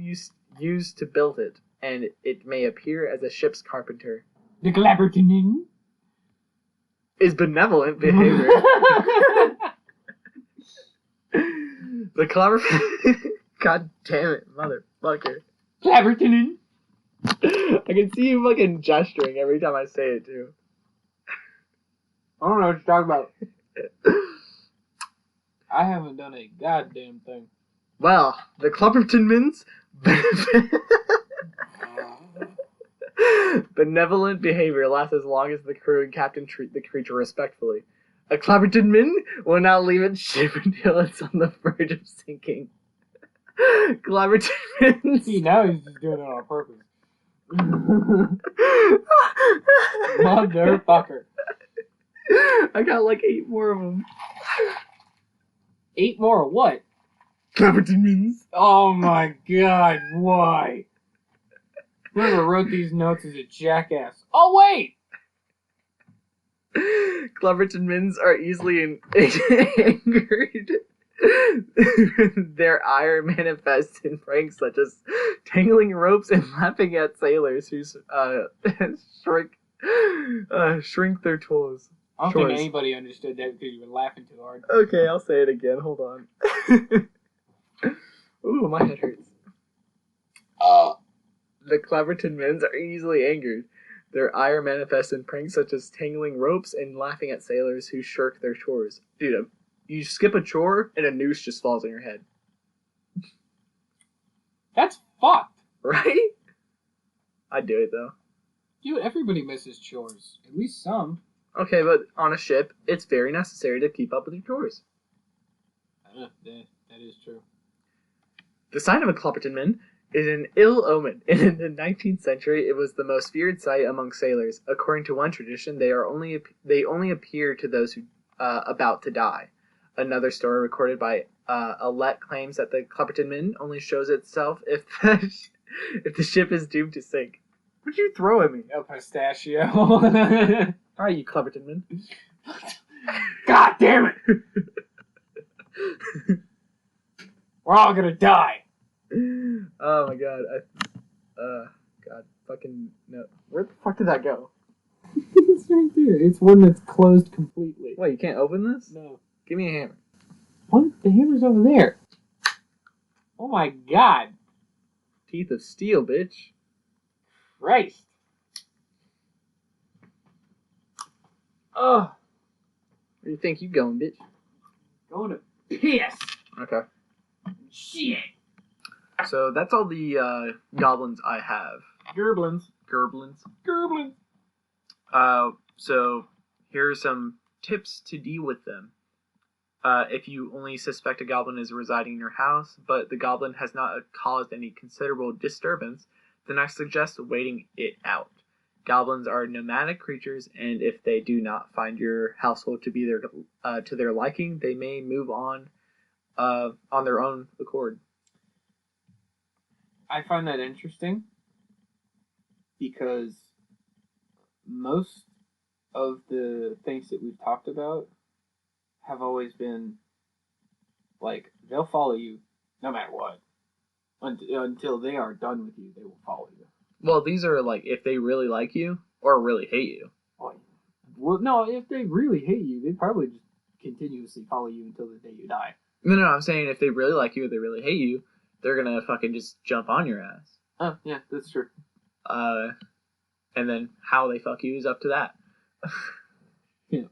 S1: used to build it, and it may appear as a ship's carpenter.
S3: The Clabbertonin
S1: is benevolent behavior. The Clabberton... God damn it, motherfucker.
S3: Clabbertonin.
S1: I can see you fucking gesturing every time I say it, too.
S3: I don't know what you're talking about. I haven't done a goddamn thing.
S1: Well, the Clabbertonmans benevolent behavior lasts as long as the crew and captain treat the creature respectfully. A Clabbertonman will not leave its ship until it's on the verge of sinking. Clabbertonmans...
S3: See, now he's just doing it on purpose. Motherfucker.
S1: I got like 8 more of them.
S3: 8 more of what?
S1: Clabbertonmans.
S3: Oh my god, why? Whoever wrote these notes is a jackass. Oh wait!
S1: Clabbertonmans are easily angered. Their ire manifests in pranks such as tangling ropes and laughing at sailors who shrink their toes.
S3: I don't think anybody understood that because you were laughing too hard.
S1: Okay, I'll say it again. Hold on. Ooh, my head hurts. The Clabbertonmans are easily angered. Their ire manifests in pranks such as tangling ropes and laughing at sailors who shirk their chores. Dude, you skip a chore and a noose just falls on your head.
S3: That's fucked.
S1: Right? I'd do it though.
S3: Dude, everybody misses chores. At least some.
S1: Okay, but on a ship, it's very necessary to keep up with your chores.
S3: That is true.
S1: The sign of a Clabbertonman is an ill omen, and in the 19th century, it was the most feared sight among sailors. According to one tradition, they only appear to those who about to die. Another story recorded by Alette claims that the Clabbertonman only shows itself if the ship is doomed to sink. What'd you throw at me?
S3: A pistachio.
S1: Alright, you Clabbertonman.
S3: God damn it! We're all gonna die.
S1: Oh my god. God, fucking no. Where the fuck did that go?
S3: It's right there. It's one that's closed completely.
S1: Wait, you can't open this?
S3: No.
S1: Give me a hammer.
S3: What? The hammer's over there. Oh my god.
S1: Teeth of steel, bitch.
S3: Christ. Ugh.
S1: Where do you think you going, bitch?
S3: Going to piss.
S1: Okay.
S2: Shit.
S1: So that's all the goblins I have.
S3: Gerblins.
S1: Goblins.
S3: Gerblins.
S1: So here are some tips to deal with them. If you only suspect a goblin is residing in your house, but the goblin has not caused any considerable disturbance, then I suggest waiting it out. Goblins are nomadic creatures, and if they do not find your household to be to their liking, they may move on their own accord.
S3: I find that interesting because most of the things that we've talked about have always been like they'll follow you no matter what until they are done with you. They will follow you.
S1: Well, these are like if they really like you or really hate you.
S3: Well, no, if they really hate you, they probably just continuously follow you until the day you die.
S1: No, I'm saying if they really like you or they really hate you, they're gonna fucking just jump on your ass.
S3: Oh, yeah, that's true.
S1: And then how they fuck you is up to that.
S3: Yeah.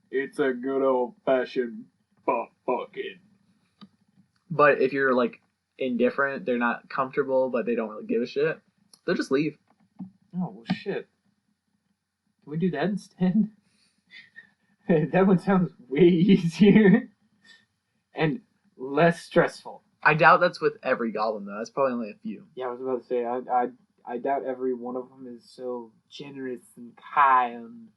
S3: It's a good old-fashioned fucking.
S1: But if you're, like, indifferent, they're not comfortable, but they don't really give a shit, they'll just leave.
S3: Oh, well, shit. Can we do that instead? That one sounds way easier. And less stressful.
S1: I doubt that's with every goblin, though. That's probably only a few.
S3: Yeah, I was about to say, I doubt every one of them is so generous and kind.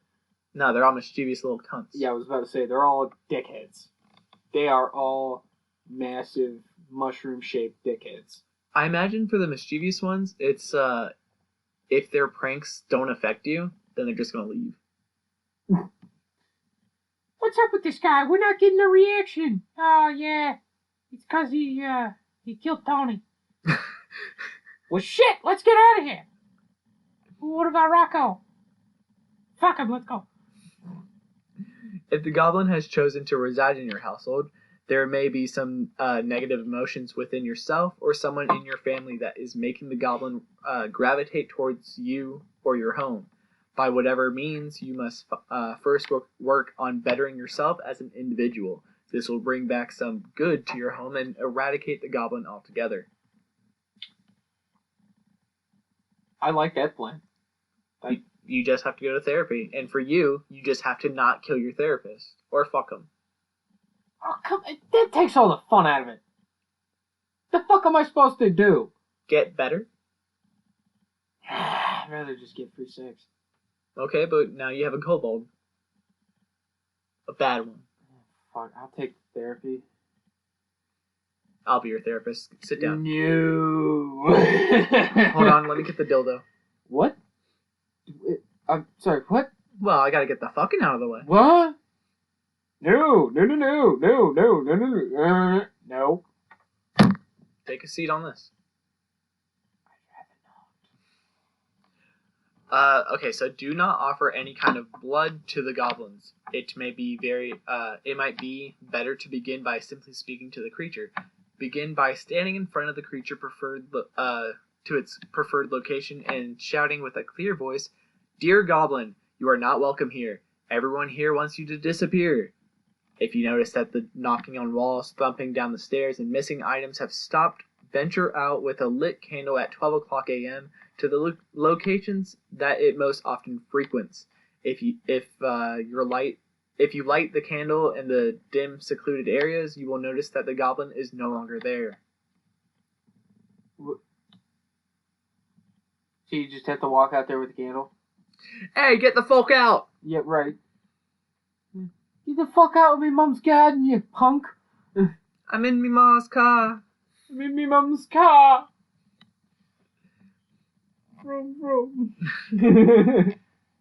S1: No, they're all mischievous little cunts.
S3: Yeah, I was about to say, they're all dickheads. They are all massive, mushroom-shaped dickheads.
S1: I imagine for the mischievous ones, it's, if their pranks don't affect you, then they're just gonna leave.
S4: What's up with this guy? We're not getting a reaction. Oh, yeah. It's because he killed Tony. Well, shit, let's get out of here. What about Rocco? Fuck him, let's go.
S1: If the goblin has chosen to reside in your household, there may be some negative emotions within yourself or someone in your family that is making the goblin gravitate towards you or your home. By whatever means, you must first work on bettering yourself as an individual. This will bring back some good to your home and eradicate the goblin altogether.
S3: I like that plan.
S1: You just have to go to therapy. And for you, you just have to not kill your therapist. Or fuck him.
S3: Oh, come on. That takes all the fun out of it. The fuck am I supposed to do?
S1: Get better?
S3: I'd rather just get free sex.
S1: Okay, but now you have a kobold. A bad one.
S3: Fuck, I'll take therapy.
S1: I'll be your therapist. Sit down.
S3: No.
S1: Hold on, let me get the dildo.
S3: What? I'm sorry, what?
S1: Well, I gotta get the fucking out of the way.
S3: What? No. No.
S1: Take a seat on this. Okay, so do not offer any kind of blood to the goblins. It might be better to begin by simply speaking to the creature. Begin by standing in front of the creature to its preferred location and shouting with a clear voice, "Dear Goblin, you are not welcome here. Everyone here wants you to disappear." If you notice that the knocking on walls, thumping down the stairs, and missing items have stopped, venture out with a lit candle at 12 o'clock a.m. to the locations that it most often frequents. If you light the candle in the dim, secluded areas, you will notice that the goblin is no longer there.
S3: So you just have to walk out there with the candle?
S1: Hey, get the folk out!
S3: Yeah, right. Get the fuck out of me mum's garden, you punk!
S1: I'm in me ma's car.
S3: I'm in me mum's car! Vroom.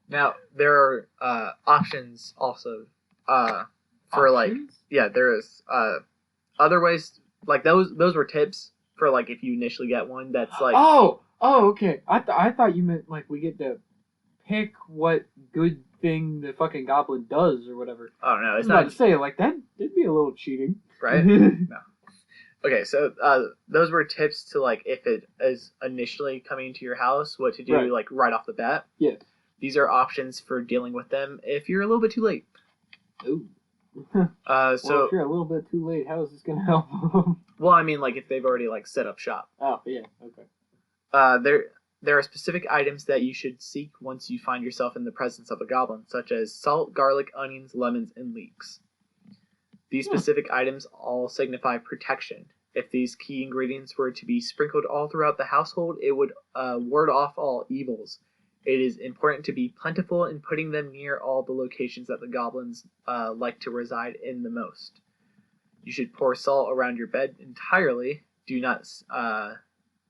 S1: Now, there are options also for
S3: Options?
S1: there is other ways, like those were tips for like if you initially get one that's like
S3: Oh, okay. I thought you meant like we get to pick what good thing the fucking goblin does or whatever.
S1: oh no, it's
S3: I was about
S1: not
S3: to say like that'd be a little cheating,
S1: right. No. Okay, so those were tips to like if it is initially coming into your house, what to do
S3: Right.
S1: like right off the bat.
S3: Yeah.
S1: These are options for dealing with them if you're a little bit too late.
S3: Ooh. Well, if you're a little bit too late, how is this gonna help them?
S1: Well, I mean, like if they've already like set up shop.
S3: Oh, yeah, okay.
S1: There are specific items that you should seek once you find yourself in the presence of a goblin, such as salt, garlic, onions, lemons, and leeks. These specific items all signify protection. If these key ingredients were to be sprinkled all throughout the household, it would ward off all evils. It is important to be plentiful in putting them near all the locations that the goblins like to reside in the most. You should pour salt around your bed entirely. Do not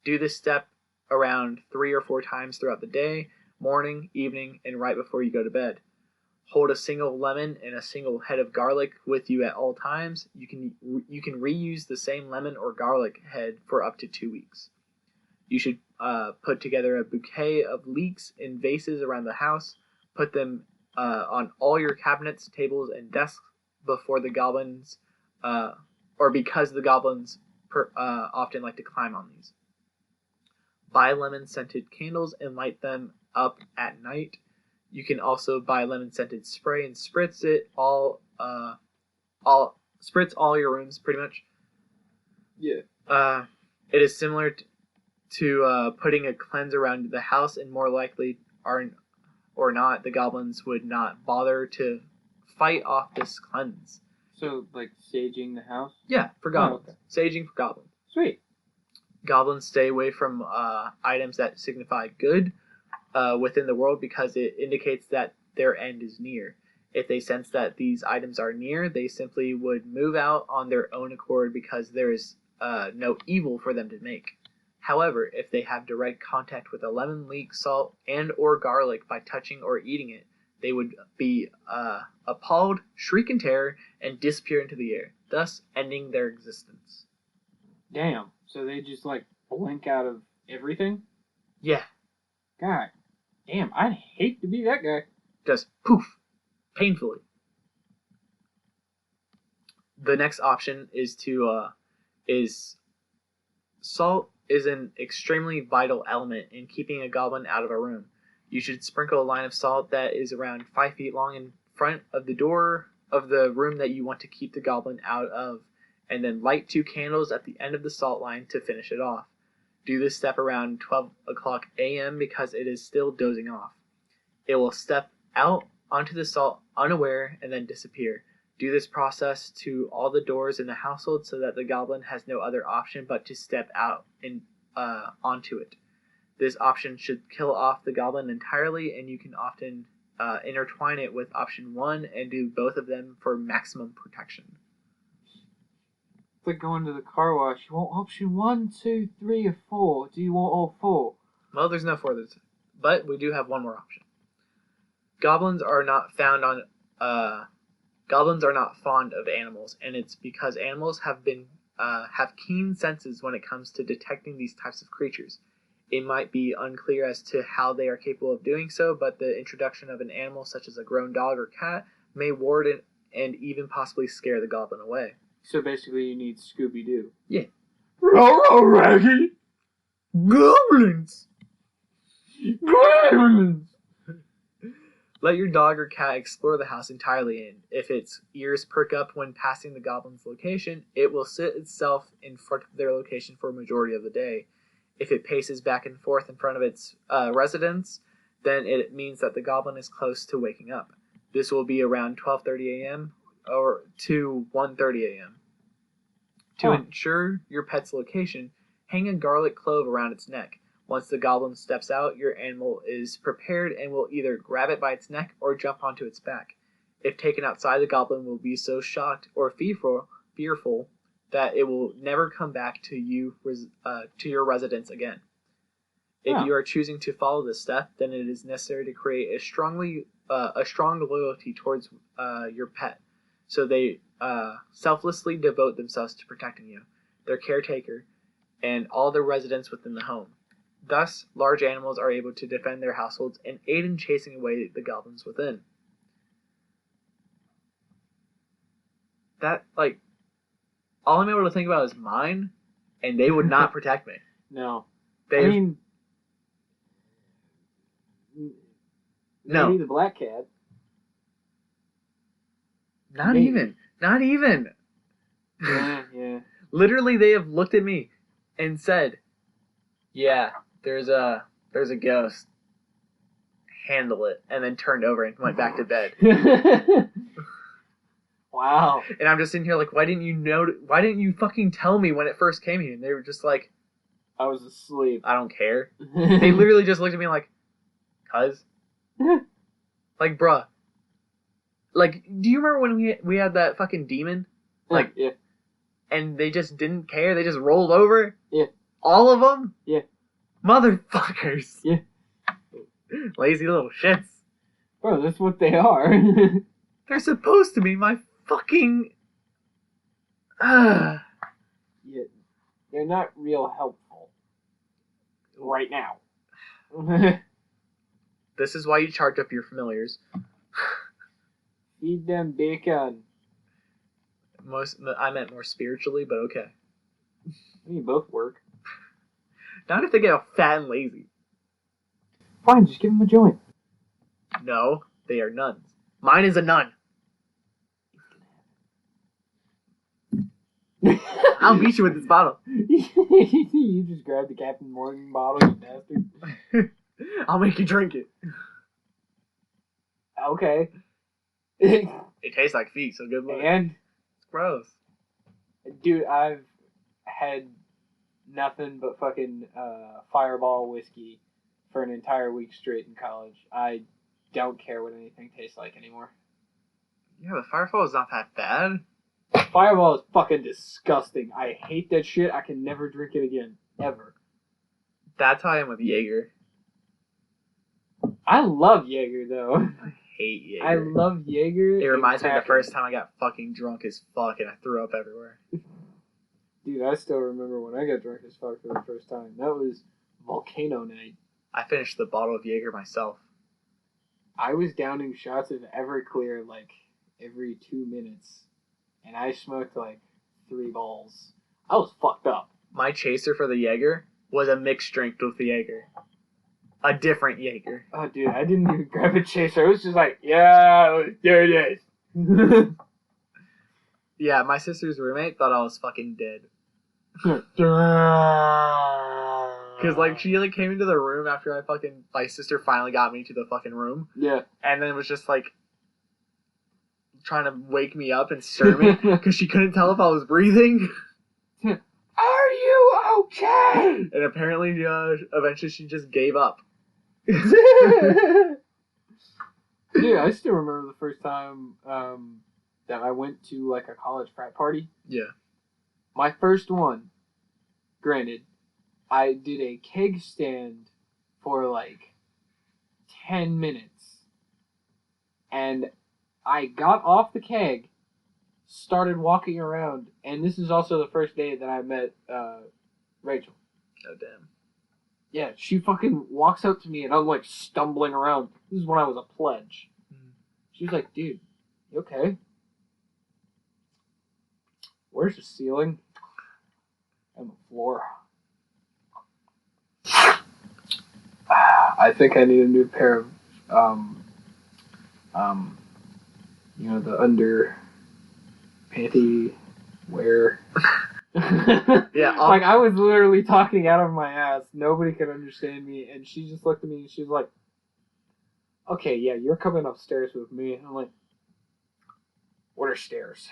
S1: do this step around 3 or 4 times throughout the day, morning, evening, and right before you go to bed. Hold a single lemon and a single head of garlic with you at all times. You can reuse the same lemon or garlic head for up to 2 weeks. You should put together a bouquet of leeks in vases around the house. Put them on all your cabinets, tables, and desks before the goblins, or because the goblins often like to climb on these. Buy lemon-scented candles and light them up at night. You can also buy lemon-scented spray and spritz all your rooms pretty much.
S3: Yeah.
S1: It is similar to putting a cleanse around the house, and more likely or not, the goblins would not bother to fight off this cleanse.
S3: So, like, saging the house?
S1: Yeah, for goblins.
S3: Oh, okay.
S1: Saging for goblins.
S3: Sweet.
S1: Goblins stay away from items that signify good within the world because it indicates that their end is near. If they sense that these items are near, they simply would move out on their own accord because there is no evil for them to make. However, if they have direct contact with a lemon, leek, salt, and or garlic by touching or eating it, they would be appalled, shriek in terror, and disappear into the air, thus ending their existence.
S3: Damn. So they just, like, blink out of everything?
S1: Yeah.
S3: God. Damn, I'd hate to be that guy.
S1: Just poof. Painfully. The next option is salt is an extremely vital element in keeping a goblin out of a room. You should sprinkle a line of salt that is around 5 feet long in front of the door of the room that you want to keep the goblin out of, and then light 2 candles at the end of the salt line to finish it off. Do this step around 12 o'clock a.m. because it is still dozing off. It will step out onto the salt unaware and then disappear. Do this process to all the doors in the household so that the goblin has no other option but to step out onto it. This option should kill off the goblin entirely, and you can often intertwine it with option 1 and do both of them for maximum protection.
S3: It's like going to the car wash. You want option 1, 2, 3, or 4? Do you want all 4?
S1: Well, there's no 4, but we do have one more option. Goblins are not fond of animals, and it's because animals have keen senses when it comes to detecting these types of creatures. It might be unclear as to how they are capable of doing so, but the introduction of an animal such as a grown dog or cat may ward it and even possibly scare the goblin away.
S3: So basically you need Scooby-Doo.
S1: Yeah.
S3: Roll, Raggy!
S1: Goblins!
S3: Goblins!
S1: Let your dog or cat explore the house entirely, and if its ears perk up when passing the goblin's location, it will sit itself in front of their location for a majority of the day. If it paces back and forth in front of its residence, then it means that the goblin is close to waking up. This will be around 12:30 a.m. or to 1:30 a.m. To ensure your pet's location, hang a garlic clove around its neck. Once the goblin steps out, your animal is prepared and will either grab it by its neck or jump onto its back. If taken outside, the goblin will be so shocked or fearful that it will never come back to your residence again. If you are choosing to follow this step, then it is necessary to create a strong loyalty towards your pet, so they selflessly devote themselves to protecting you, their caretaker, and all the residents within the home. Thus, large animals are able to defend their households and aid in chasing away the goblins within. That, like, all I'm able to think about is mine, and they would not protect me.
S3: No.
S1: No.
S3: Maybe the black cat.
S1: Not
S3: Maybe.
S1: even. Not even.
S3: Yeah.
S1: Literally, they have looked at me and said, "Yeah, there's a ghost. Handle it," and then turned over and went back to bed.
S3: Wow.
S1: And I'm just sitting here like, why didn't you fucking tell me when it first came here? And they were just like,
S3: I was asleep.
S1: I don't care. They literally just looked at me like, cuz? Like, bruh. Like, do you remember when we had that fucking demon? Like,
S3: yeah.
S1: And they just didn't care? They just rolled over?
S3: Yeah.
S1: All of them?
S3: Yeah.
S1: Motherfuckers.
S3: Yeah.
S1: Lazy little shits.
S3: Bro, that's what they are.
S1: They're supposed to be my fucking...
S3: Yeah. They're not real helpful. Right now.
S1: This is why you charge up your familiars.
S3: Feed them bacon.
S1: I meant more spiritually, but okay.
S3: I mean, both work.
S1: Not if they get fat and lazy.
S3: Fine, just give them a joint.
S1: No, they are nuns. Mine is a nun. I'll beat you with this bottle.
S3: You just grabbed the Captain Morgan bottle, you bastard.
S1: I'll make you drink it.
S3: Okay.
S1: It tastes like feet, so good luck.
S3: And,
S1: It's gross.
S3: dude, I've had nothing but fucking Fireball whiskey for an entire week straight in college. I don't care what anything tastes like anymore.
S1: Yeah, the Firefall is not that bad.
S3: Fireball is fucking disgusting. I hate that shit. I can never drink it again. Ever.
S1: That's how I am with Jaeger.
S3: I love Jaeger, though.
S1: I hate Jaeger.
S3: I love Jaeger.
S1: It reminds me of the
S3: Kraken.
S1: first time I got fucking drunk as fuck and I threw up everywhere.
S3: Dude, I still remember when I got drunk as fuck for the first time. That was Volcano Night.
S1: I finished the bottle of Jaeger myself.
S3: I was downing shots of Everclear like every 2 minutes. And I smoked like 3 balls. I was fucked up.
S1: My chaser for the Jaeger was a mixed drink with the Jaeger. A different Jaeger.
S3: Oh, dude, I didn't even grab a chaser. I was just like, yeah, let's do this.
S1: Yeah, my sister's roommate thought I was fucking dead. Cause like she like came into the room after my sister finally got me to the fucking room,
S3: Yeah.
S1: and then was just like trying to wake me up and stir me because she couldn't tell if I was breathing.
S3: Are you okay?
S1: And apparently, eventually she just gave up.
S3: Dude, I still remember the first time that I went to like a college frat party.
S1: Yeah.
S3: My first one. Granted, I did a keg stand for like 10 minutes. And I got off the keg, started walking around, and this is also the first day that I met Rachel.
S1: Oh, damn.
S3: Yeah, she fucking walks up to me, and I'm like stumbling around. This is when I was a pledge. She was like, dude, you okay? Where's the ceiling? And the floor. I think I need a new pair of, the under panty wear.
S1: Yeah,
S3: like I was literally talking out of my ass. Nobody could understand me, and she just looked at me and she was like, "Okay, yeah, you're coming upstairs with me." And I'm like, "What are stairs?"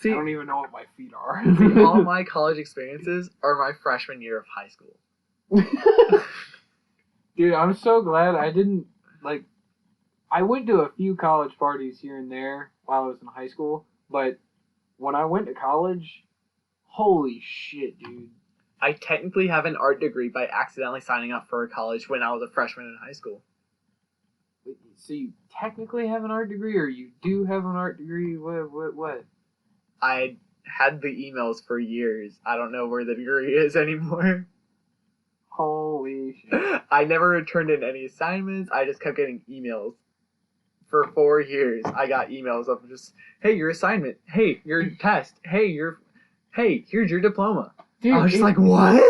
S1: See,
S3: I don't even know what my feet are.
S1: see, all my college experiences are my freshman year of high school.
S3: Dude, I'm so glad I didn't, like, I went to a few college parties here and there while I was in high school, but when I went to college, holy shit, dude.
S1: I technically have an art degree by accidentally signing up for a college when I was a freshman in high school.
S3: So you technically have an art degree, or you do have an art degree? What?
S1: I had the emails for years. I don't know where the degree is anymore.
S3: Holy shit.
S1: I never returned in any assignments. I just kept getting emails. For 4 years, I got emails of just, hey, your assignment. Hey, your test. Hey, here's your diploma.
S3: Dude,
S1: I was just like, what?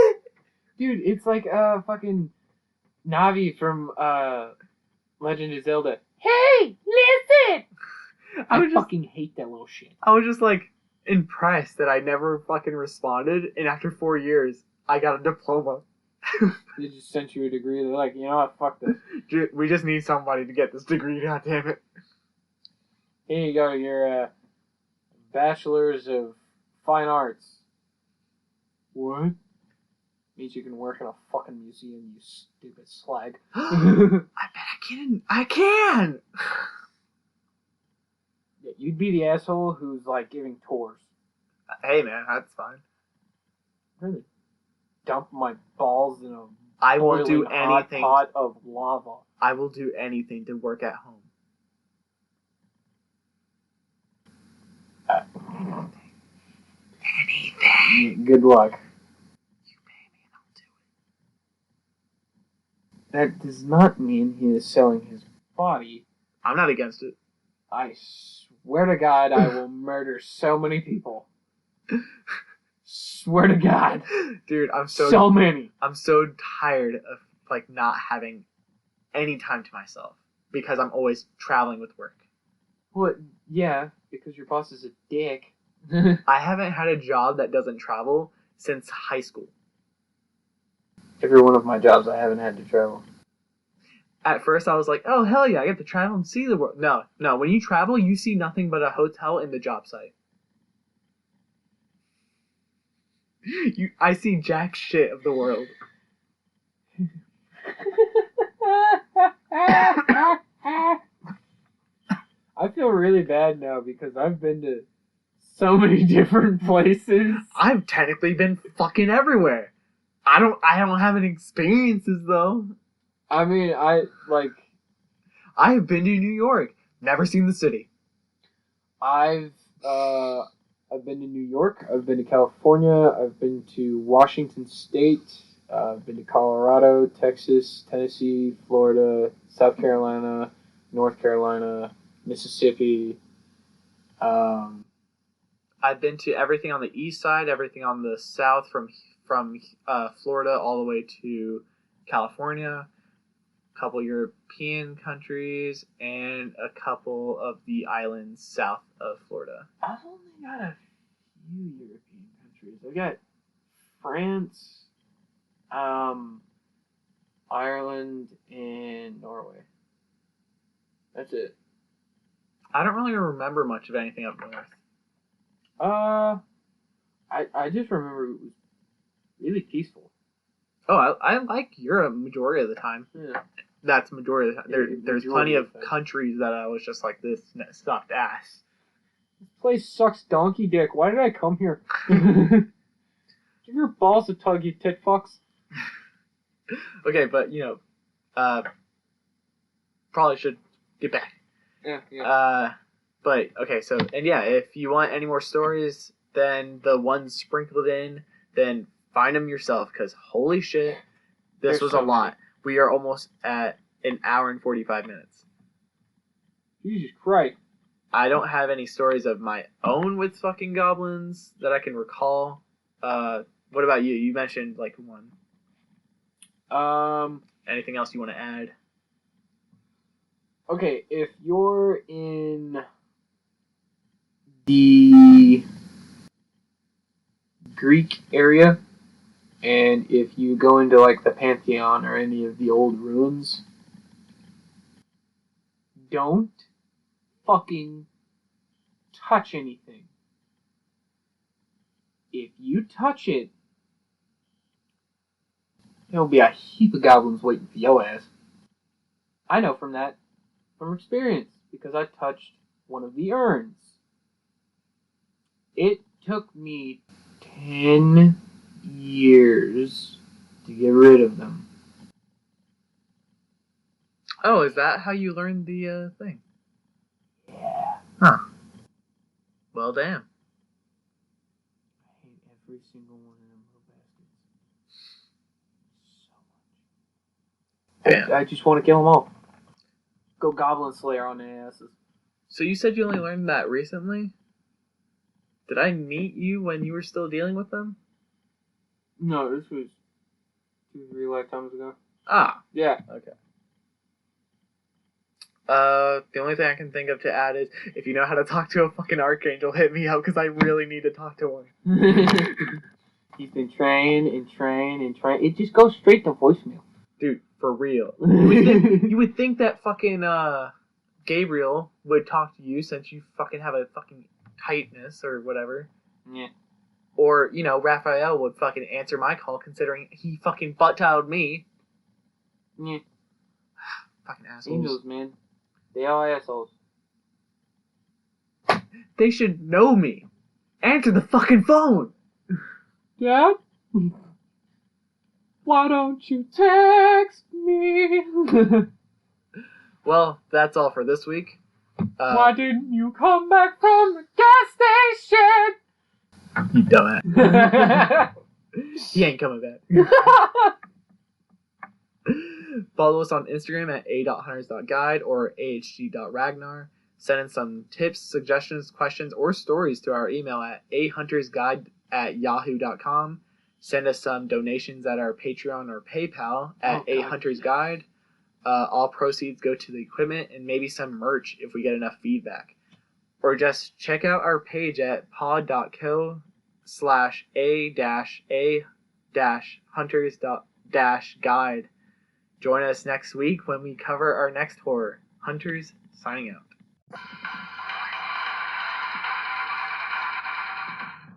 S3: Dude, it's like fucking Navi from Legend of Zelda.
S4: Hey, listen!
S3: I fucking hate that little shit.
S1: I was just like impressed that I never fucking responded, and after 4 years, I got a diploma.
S3: They just sent you a degree. They're like, you know what? Fuck this.
S1: We just need somebody to get this degree. God damn it!
S3: Here you go. Your bachelor's of fine arts. What? Means you can work in a fucking museum, you stupid slag.
S1: I bet I can.
S3: Yeah, you'd be the asshole who's like giving tours.
S1: Hey man, that's fine.
S3: Really? Dump my balls in a
S1: I will
S3: boiling
S1: do
S3: hot
S1: anything.
S3: pot of lava.
S1: I will do anything to work at home. Anything.
S3: Good luck.
S1: You pay me and I'll do it.
S3: That does not mean he is selling his body.
S1: I'm not against it.
S3: I swear to God, I will murder so many people. Swear to God.
S1: Dude,
S3: So many.
S1: I'm so tired of like not having any time to myself because I'm always traveling with work.
S3: Well, yeah, because your boss is a dick.
S1: I haven't had a job that doesn't travel since high school.
S3: Every one of my jobs, I haven't had to travel.
S1: At first, I was like, "Oh hell yeah, I get to travel and see the world." No. When you travel, you see nothing but a hotel and the job site. I see jack shit of the world.
S3: I feel really bad now because I've been to so many different places.
S1: I've technically been fucking everywhere. I don't have any experiences though.
S3: I mean,
S1: I have been to New York, never seen the city.
S3: I've been to New York. I've been to California. I've been to Washington State. I've been to Colorado, Texas, Tennessee, Florida, South Carolina, North Carolina, Mississippi.
S1: I've been to everything on the east side, everything on the south, from Florida all the way to California, a couple European countries, and a couple of the islands south of Florida.
S3: I've only got a few European countries. I've got France, Ireland, and Norway. That's it.
S1: I don't really remember much of anything up north.
S3: I just remember it was really peaceful.
S1: Oh, I like Europe majority of the time.
S3: Yeah.
S1: That's majority of the time. There's plenty of
S3: of the time.
S1: countries that I was just like, this sucked ass.
S3: This place sucks donkey dick. Why did I come here? Give your balls a tug, you tit fucks.
S1: Okay, but probably should get back.
S3: Yeah.
S1: But okay, so and yeah, if you want any more stories than the ones sprinkled in, then find them yourself. Because holy shit, this
S3: There's
S1: was
S3: so
S1: a lot. We are almost at an hour and 45 minutes.
S3: Jesus Christ.
S1: I don't have any stories of my own with fucking goblins that I can recall. What about you? You mentioned like one. Anything else you want to add?
S3: Okay, if you're in the Greek area, and if you go into like the Pantheon or any of the old ruins, don't fucking touch anything. If you touch it, there'll be a heap of goblins waiting for your ass. I know from experience, because I touched one of the urns. It took me 10 years to get rid of them.
S1: Oh, is that how you learned the thing?
S3: Yeah.
S1: Huh. Well, damn.
S3: I hate every single one of them little bastards. So much.
S1: Damn.
S3: I just want to kill them all. Go Goblin Slayer on their asses.
S1: So you said you only learned that recently? Did I meet you when you were still dealing with them?
S3: No, this was 2-3 lifetimes ago.
S1: Ah,
S3: Yeah.
S1: okay. The only thing I can think of to add is if you know how to talk to a fucking archangel, hit me up because I really need to talk to one.
S3: He's been trained and trained and trained. It just goes straight to voicemail.
S1: Dude, for real. You would think that fucking Gabriel would talk to you since you fucking have a fucking tightness or whatever.
S3: Yeah.
S1: Or, you know, Raphael would fucking answer my call considering he fucking butt-dialed me.
S3: Yeah.
S1: Fucking assholes.
S3: Angels, man. They all assholes.
S1: They should know me. Answer the fucking phone.
S3: Dad? Why don't you text me?
S1: Well, that's all for this week.
S3: Why didn't you come back from the gas station?
S1: You dumbass. He ain't coming back. Follow us on Instagram at a.hunters.guide or ahg.ragnar. Send in some tips, suggestions, questions, or stories to our email at ahuntersguide@yahoo.com. Send us some donations at our Patreon or PayPal at ahuntersguide. All proceeds go to the equipment and maybe some merch if we get enough feedback. Or just check out our page at pod.co/a-hunters-guide. Join us next week when we cover our next horror. Hunters, signing out.